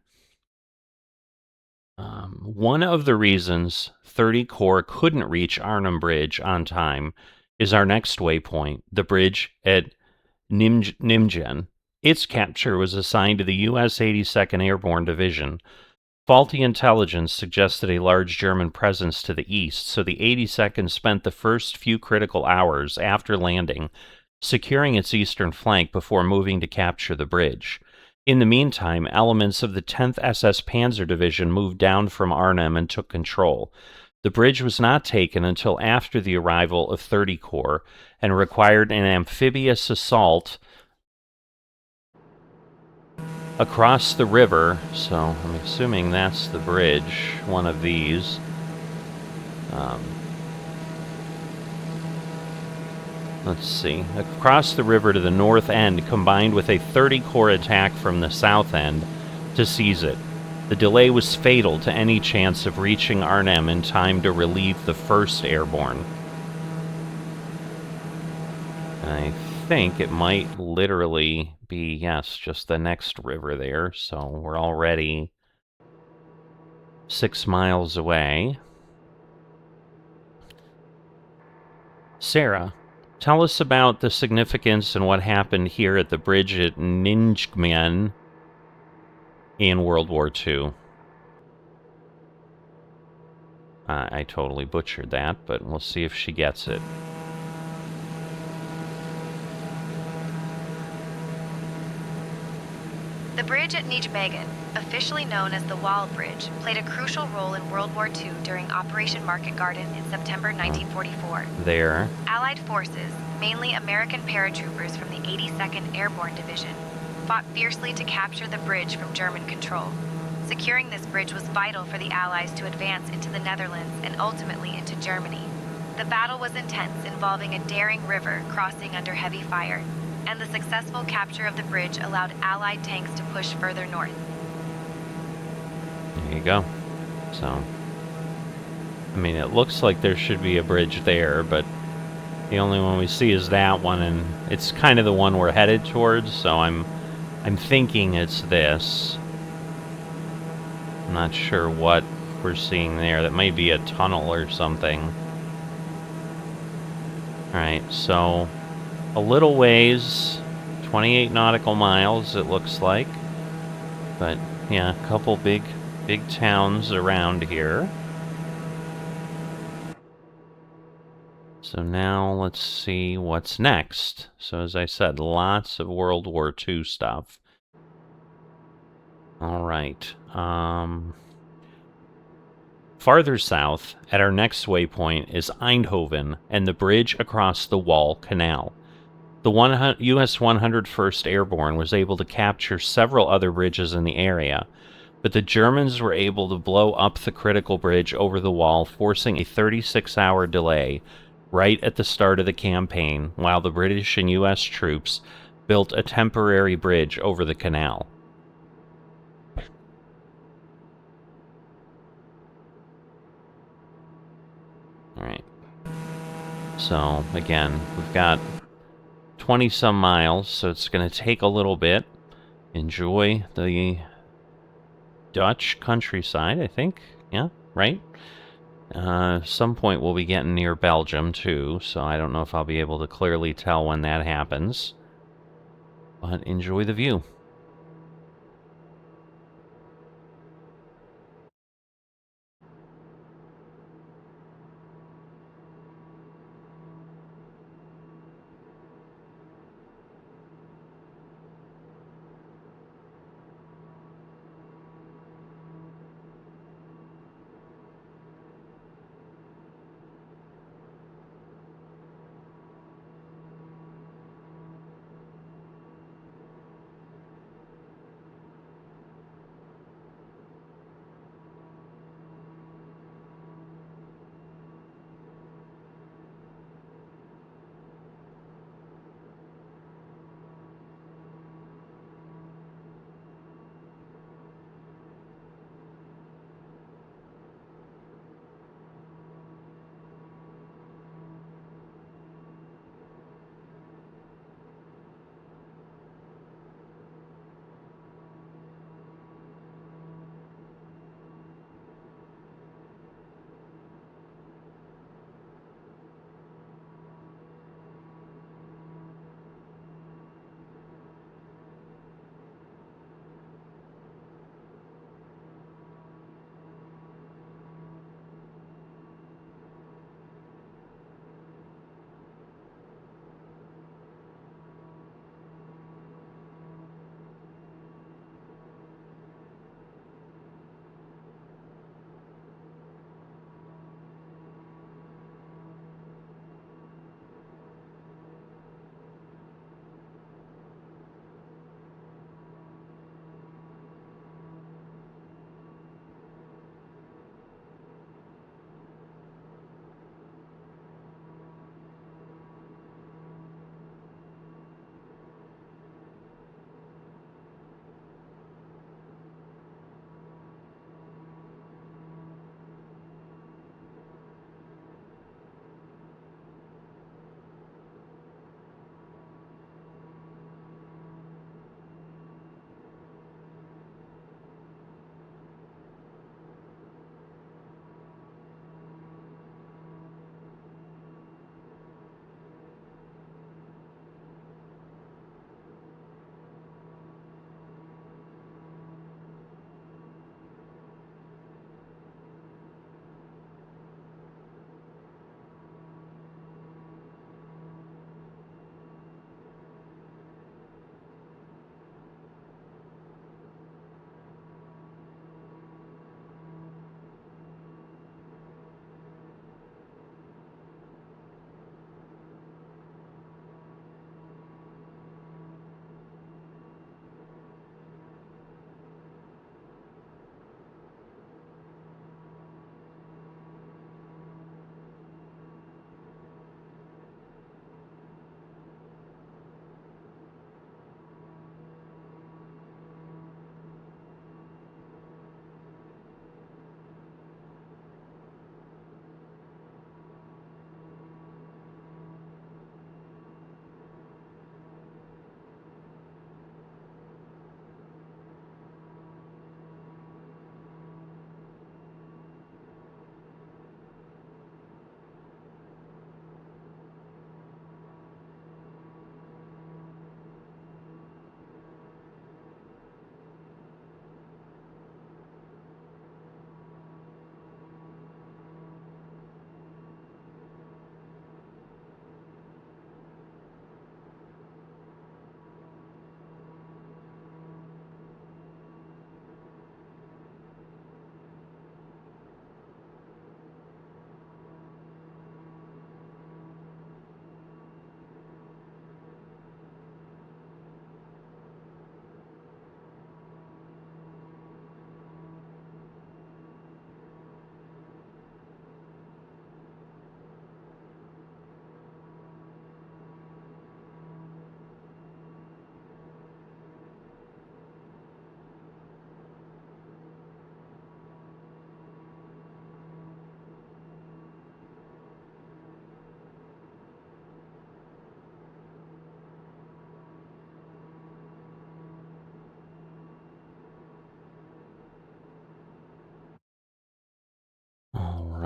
one of the reasons 30 Corps couldn't reach Arnhem Bridge on time is our next waypoint, the bridge at Nijmegen. Its capture was assigned to the U.S. 82nd Airborne Division. Faulty intelligence suggested a large German presence to the east, so the 82nd spent the first few critical hours after landing securing its eastern flank before moving to capture the bridge. In the meantime, elements of the 10th SS Panzer Division moved down from Arnhem and took control. The bridge was not taken until after the arrival of 30 Corps and required an amphibious assault across the river, so I'm assuming that's the bridge, one of these. Let's see. Across the river to the north end, combined with a 30 Corps attack from the south end to seize it. The delay was fatal to any chance of reaching Arnhem in time to relieve the 1st Airborne. I think it might literally be, yes, just the next river there, so we're already 6 miles away. Sarah, tell us about the significance and what happened here at the bridge at Nijmegen in World War II. I totally butchered that, but we'll see if she gets it. The bridge at Nijmegen, officially known as the Wall Bridge, played a crucial role in World War II during Operation Market Garden in September 1944. There. Allied forces, mainly American paratroopers from the 82nd Airborne Division, fought fiercely to capture the bridge from German control. Securing this bridge was vital for the Allies to advance into the Netherlands and ultimately into Germany. The battle was intense, involving a daring river crossing under heavy fire, and the successful capture of the bridge allowed Allied tanks to push further north. There you go. So, I mean, it looks like there should be a bridge there, but the only one we see is that one, and it's kind of the one we're headed towards, so I'm thinking it's this. I'm not sure what we're seeing there. That might be a tunnel or something. Alright, so a little ways, 28 nautical miles it looks like, but yeah, a couple big towns around here. So now let's see what's next. So as I said, lots of World War II stuff. Alright, farther south, at our next waypoint, is Eindhoven and the bridge across the Wall Canal. The U.S. 101st Airborne was able to capture several other bridges in the area, but the Germans were able to blow up the critical bridge over the wall, forcing a 36-hour delay right at the start of the campaign, while the British and U.S. troops built a temporary bridge over the canal. Alright. So, again, we've got 20-some miles, so it's going to take a little bit. Enjoy the Dutch countryside, I think. Yeah, right? Some point we'll be getting near Belgium, too, so I don't know if I'll be able to clearly tell when that happens. But enjoy the view.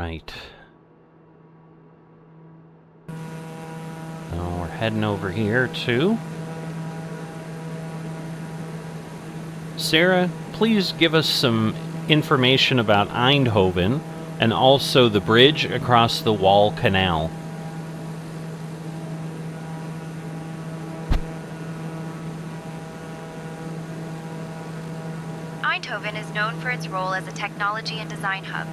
right. So we're heading over here too. Sarah, please give us some information about Eindhoven and also the bridge across the Wall Canal. Eindhoven is known for its role as a technology and design hub,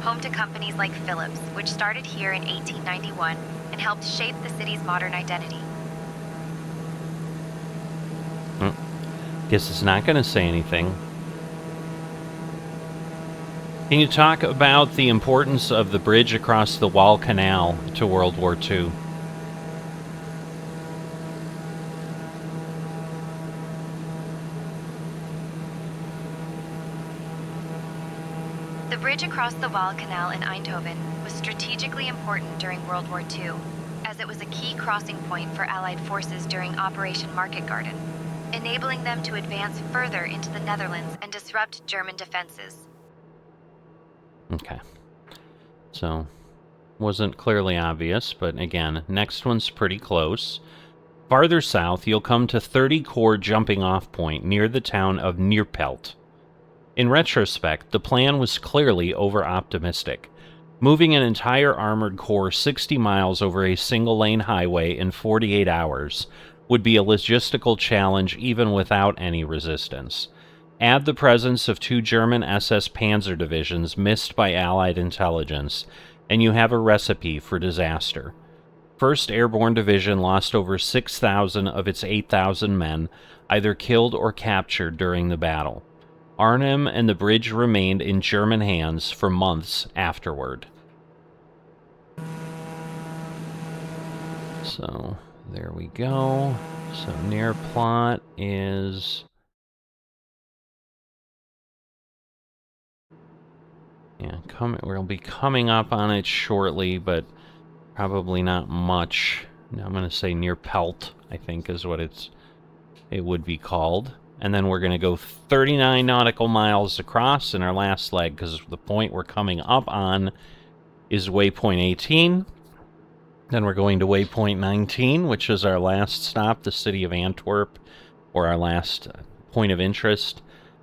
home to companies like Philips, which started here in 1891 and helped shape the city's modern identity. Guess it's not going to say anything. Can you talk about the importance of the bridge across the Wall Canal to World War II? The bridge across the Wall Canal in Eindhoven was strategically important during World War II, as it was a key crossing point for Allied forces during Operation Market Garden, enabling them to advance further into the Netherlands and disrupt German defenses. Okay. So, wasn't clearly obvious, but again, next one's pretty close. Farther south, you'll come to 30 Corps jumping off point near the town of Neerpelt. In retrospect, the plan was clearly over-optimistic. Moving an entire armored corps 60 miles over a single-lane highway in 48 hours would be a logistical challenge even without any resistance. Add the presence of 2 German SS Panzer divisions missed by Allied intelligence, and you have a recipe for disaster. 1st Airborne Division lost over 6,000 of its 8,000 men, either killed or captured during the battle. Arnhem and the bridge remained in German hands for months afterward. So, there we go. So, Neerpelt is... yeah, we'll be coming up on it shortly, but probably not much. I'm going to say Neerpelt, I think is what it would be called. And then we're going to go 39 nautical miles across in our last leg, because the point we're coming up on is waypoint 18. Then we're going to waypoint 19, which is our last stop, the city of Antwerp, or our last point of interest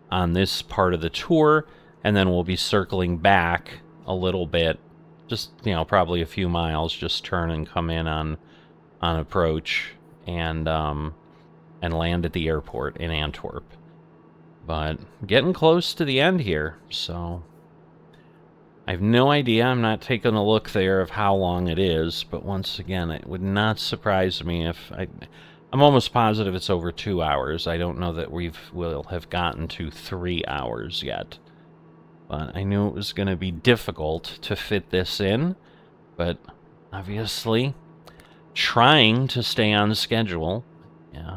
on this part of the tour. And then we'll be circling back a little bit, just, probably a few miles, just turn and come in on approach, and land at the airport in Antwerp. But getting close to the end here, so I have no idea. I'm not taking a look there of how long it is, but once again, it would not surprise me if I'm almost positive it's over 2 hours. I don't know that we'll have gotten to 3 hours yet. But I knew it was going to be difficult to fit this in, but obviously trying to stay on schedule,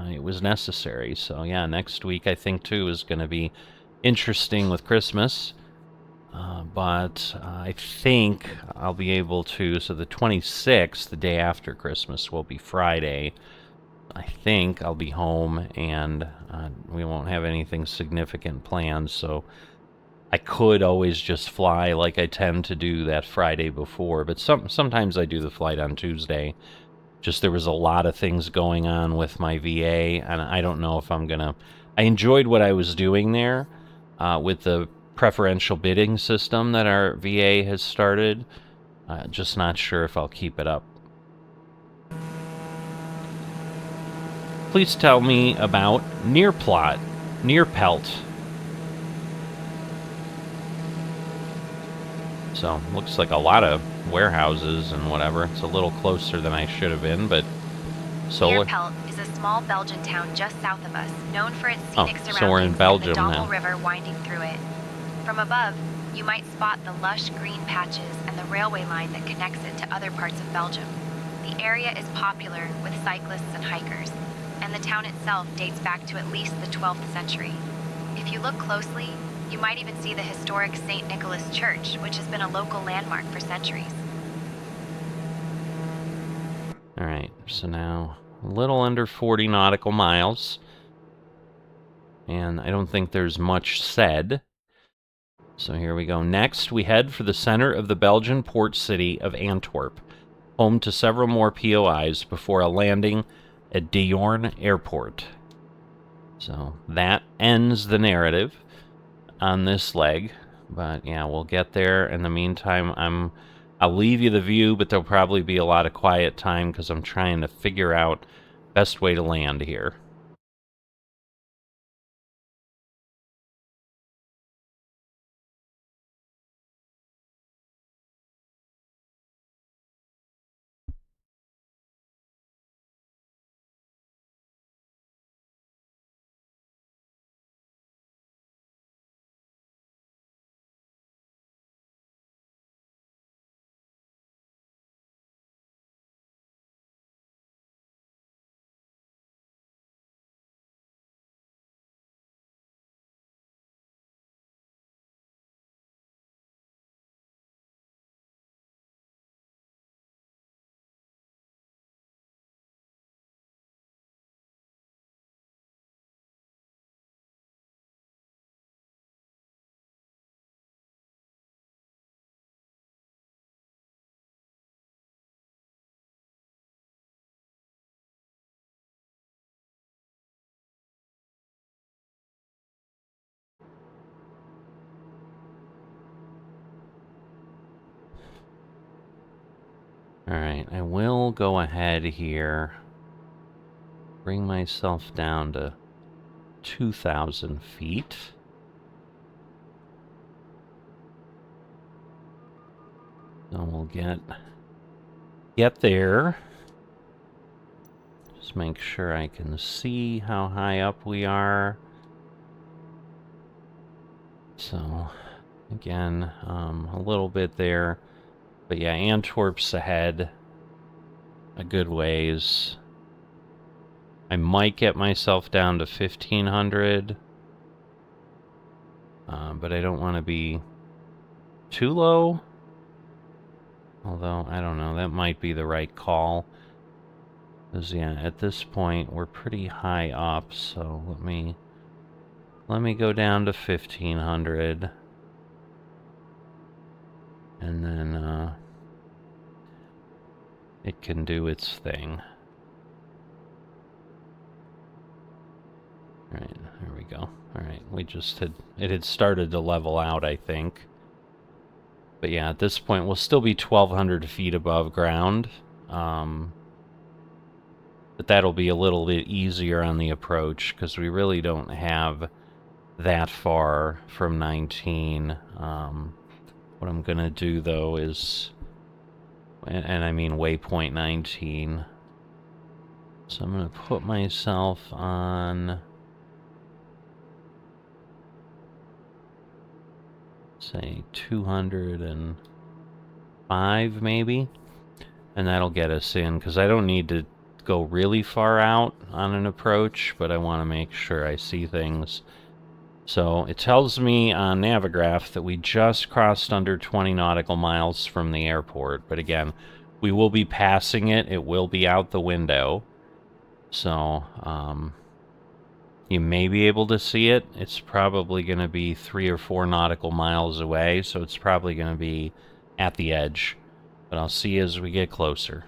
it was necessary. So yeah, next week I think too is going to be interesting with Christmas, but I think I'll be able to, so the 26th, the day after Christmas, will be Friday. I think I'll be home, and we won't have anything significant planned, so I could always just fly like I tend to do that Friday before, but sometimes I do the flight on Tuesday. Just there was a lot of things going on with my VA, and I don't know if I'm gonna... I enjoyed what I was doing there with the preferential bidding system that our VA has started. Just not sure if I'll keep it up. Please tell me about Neerpelt. So, looks like a lot of warehouses and whatever. It's a little closer than I should have been, but... Neerpelt is a small Belgian town just south of us, known for its scenic surroundings so we're in Belgium and the Dommel now. River winding through it. From above, you might spot the lush green patches and the railway line that connects it to other parts of Belgium. The area is popular with cyclists and hikers, and the town itself dates back to at least the 12th century. If you look closely, you might even see the historic St. Nicholas Church, which has been a local landmark for centuries. Alright, so now a little under 40 nautical miles. And I don't think there's much said. So here we go. Next, we head for the center of the Belgian port city of Antwerp, home to several more POIs before a landing at De Jorn Airport. So that ends the narrative on this leg. But yeah, we'll get there. In the meantime, I'll leave you the view, but there'll probably be a lot of quiet time because I'm trying to figure out best way to land here. Alright, I will go ahead here, bring myself down to 2,000 feet. So we'll get there. Just make sure I can see how high up we are. So, again, a little bit there. But yeah, Antwerp's ahead a good ways. I might get myself down to 1,500. But I don't want to be too low. Although, I don't know, that might be the right call. Because, yeah, at this point, we're pretty high up, so let me go down to 1,500. And then, it can do its thing. Alright, there we go. Alright, it had started to level out, I think. But yeah, at this point, we'll still be 1,200 feet above ground. But that'll be a little bit easier on the approach, because we really don't have that far from 19. What I'm going to do, though, is... And I mean waypoint 19. So I'm going to put myself on... say 205 maybe, and that'll get us in, because I don't need to go really far out on an approach, but I want to make sure I see things. So it tells me on Navigraph that we just crossed under 20 nautical miles from the airport, but again, we will be passing it. It will be out the window, so you may be able to see it. It's probably going to be 3 or 4 nautical miles away, so it's probably going to be at the edge. But I'll see as we get closer.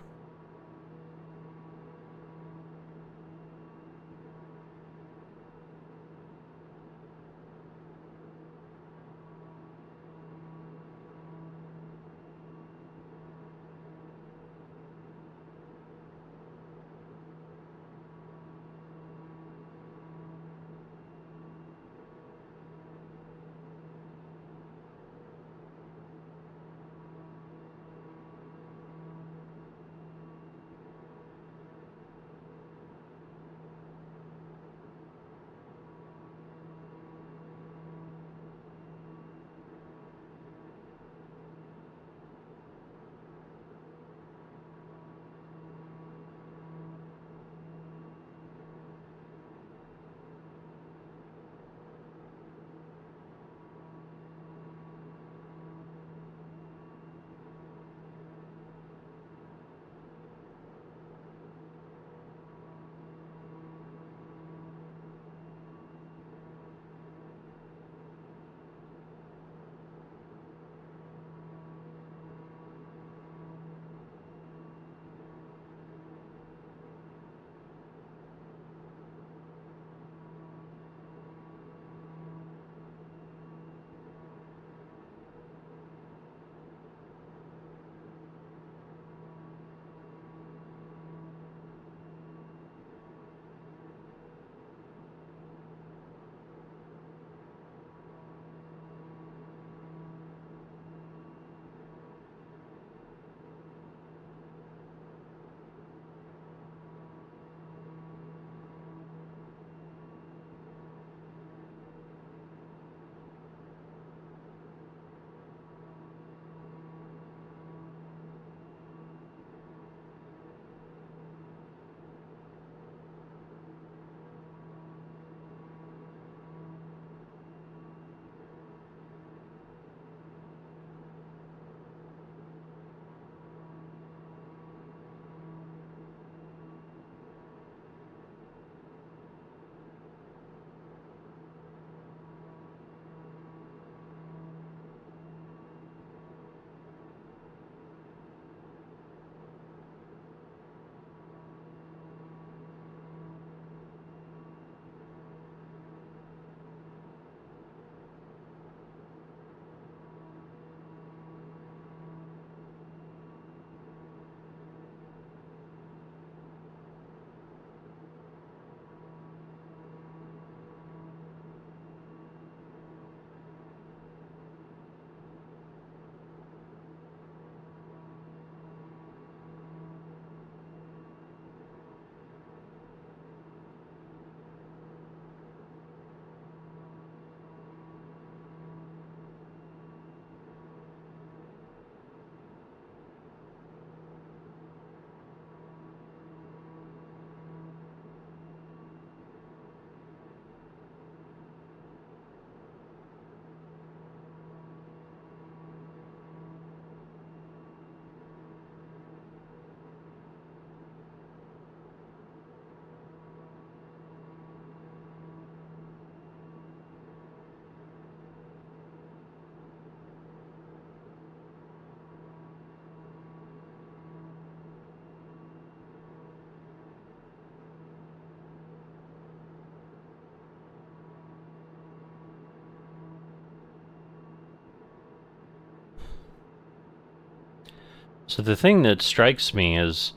So the thing that strikes me is,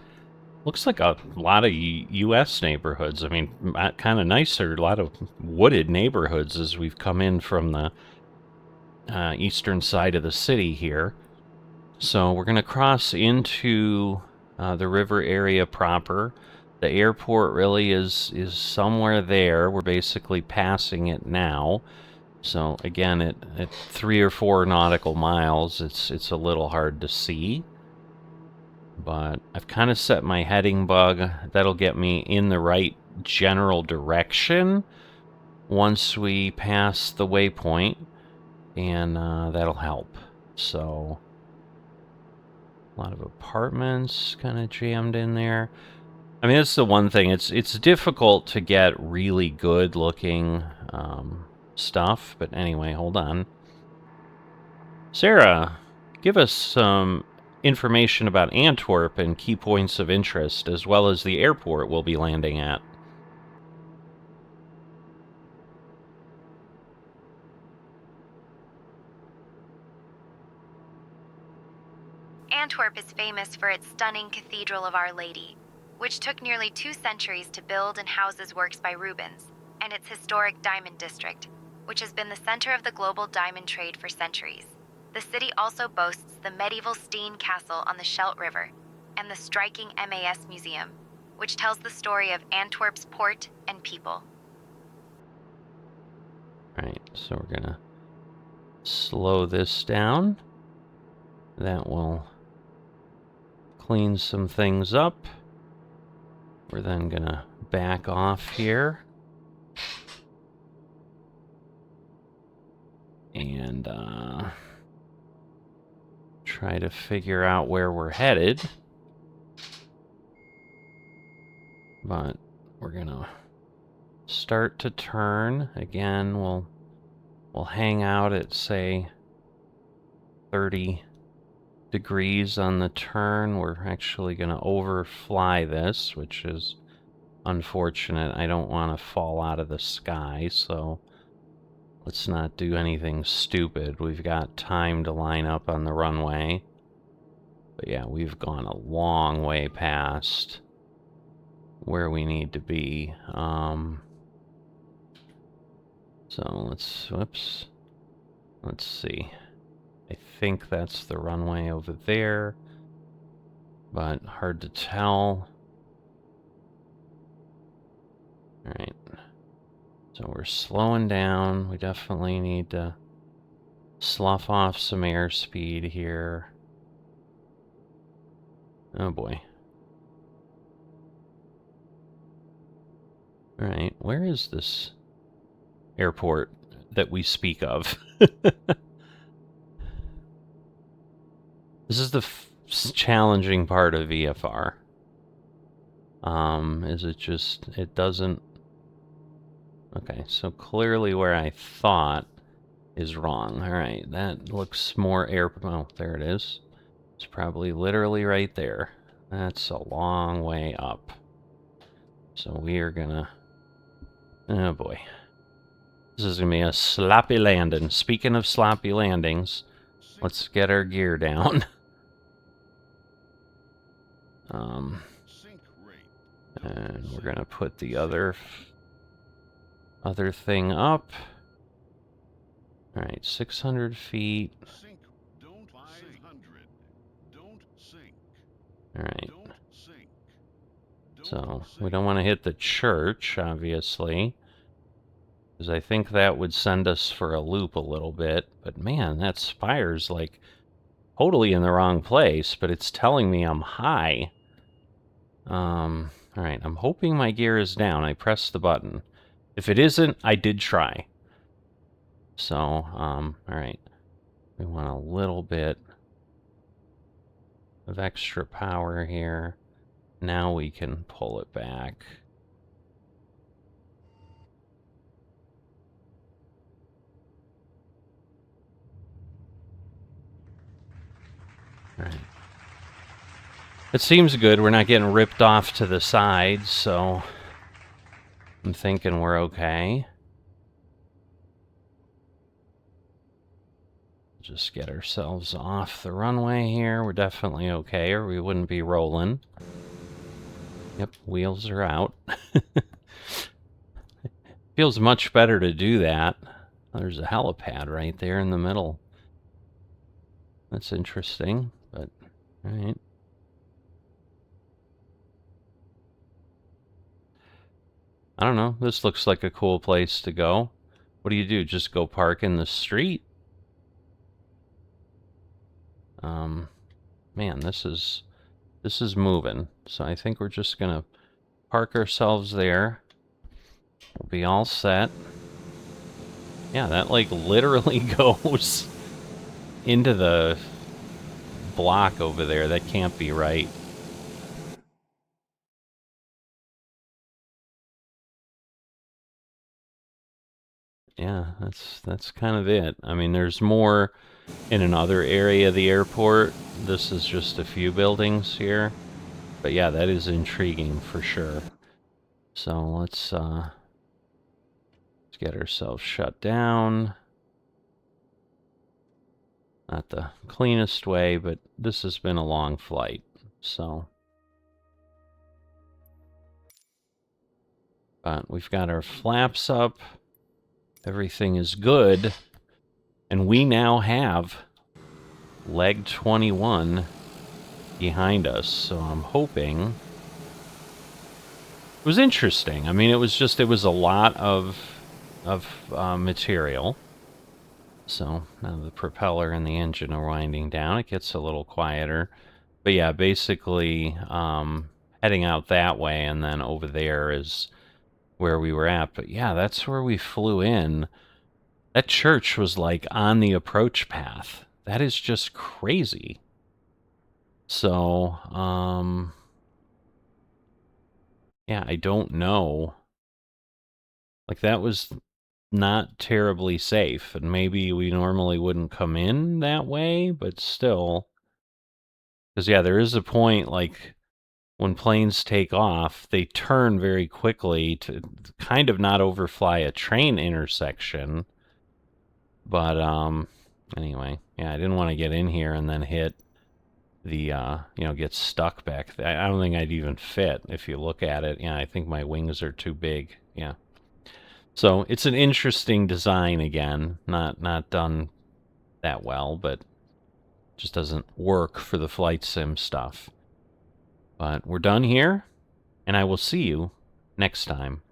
looks like a lot of U.S. neighborhoods. I mean, kind of nicer, a lot of wooded neighborhoods as we've come in from the eastern side of the city here. So we're going to cross into the river area proper. The airport really is somewhere there. We're basically passing it now. So again, at 3 or 4 nautical miles, it's a little hard to see. But I've kind of set my heading bug. That'll get me in the right general direction once we pass the waypoint, and that'll help. So a lot of apartments kind of jammed in there. I mean, that's the one thing. It's difficult to get really good looking stuff. But anyway, hold on. Sarah, give us some information about Antwerp and key points of interest, as well as the airport we'll be landing at. Antwerp is famous for its stunning Cathedral of Our Lady, which took nearly 2 centuries to build and houses works by Rubens, and its historic diamond district, which has been the center of the global diamond trade for centuries. The city also boasts the medieval Schwerin Castle on the Scheldt River, and the striking MAS Museum, which tells the story of Antwerp's port and people. Right, so we're gonna slow this down. That will clean some things up. We're then gonna back off here. And try to figure out where we're headed. But we're gonna start to turn. Again, we'll hang out at, say, 30 degrees on the turn. We're actually gonna overfly this, which is unfortunate. I don't want to fall out of the sky, so let's not do anything stupid. We've got time to line up on the runway. But yeah, we've gone a long way past where we need to be. So whoops. Let's see. I think that's the runway over there, but hard to tell. All right. So we're slowing down. We definitely need to slough off some airspeed here. Oh boy. All right, where is this airport that we speak of? This is the challenging part of VFR. Is it just, it doesn't... Okay, so clearly where I thought is wrong. Alright, that looks more air... Oh, there it is. It's probably literally right there. That's a long way up. So we are gonna... Oh boy. This is gonna be a sloppy landing. Speaking of sloppy landings, let's get our gear down. And we're gonna put the other thing up. All right, 600 feet. All right. So we don't want to hit the church, obviously, because I think that would send us for a loop a little bit. But man, that spire's like totally in the wrong place, but it's telling me I'm high. All right, I'm hoping my gear is down. I pressed the button. If it isn't, I did try. So, all right. We want a little bit of extra power here. Now we can pull it back. All right. It seems good. We're not getting ripped off to the side, so I'm thinking we're okay. Just get ourselves off the runway here. We're definitely okay, or we wouldn't be rolling. Yep, wheels are out. Feels much better to do that. There's a helipad right there in the middle. That's interesting, but all right. I don't know. This looks like a cool place to go. What do? Just go park in the street? Man, this is moving. So I think we're just gonna park ourselves there. We'll be all set. Yeah, that like literally goes into the block over there. That can't be right. Yeah, that's kind of it. I mean, there's more in another area of the airport. This is just a few buildings here. But yeah, that is intriguing for sure. So let's get ourselves shut down. Not the cleanest way, but this has been a long flight, so. But we've got our flaps up. Everything is good. And we now have leg 21 behind us, so I'm hoping. It was interesting. I mean, it was a lot of material. So now the propeller and the engine are winding down. It gets a little quieter. But yeah, basically heading out that way, and then over there is where we were at. But yeah, that's where we flew in. That church was like on the approach path. That is just crazy. So, yeah, I don't know. Like, that was not terribly safe, and maybe we normally wouldn't come in that way, but still. Because, yeah, there is a point, like, when planes take off, they turn very quickly to kind of not overfly a train intersection. But, anyway, yeah, I didn't want to get in here and then hit the, get stuck back there. I don't think I'd even fit if you look at it. Yeah, I think my wings are too big. Yeah. So it's an interesting design again. Not done that well, but just doesn't work for the flight sim stuff. But we're done here, and I will see you next time.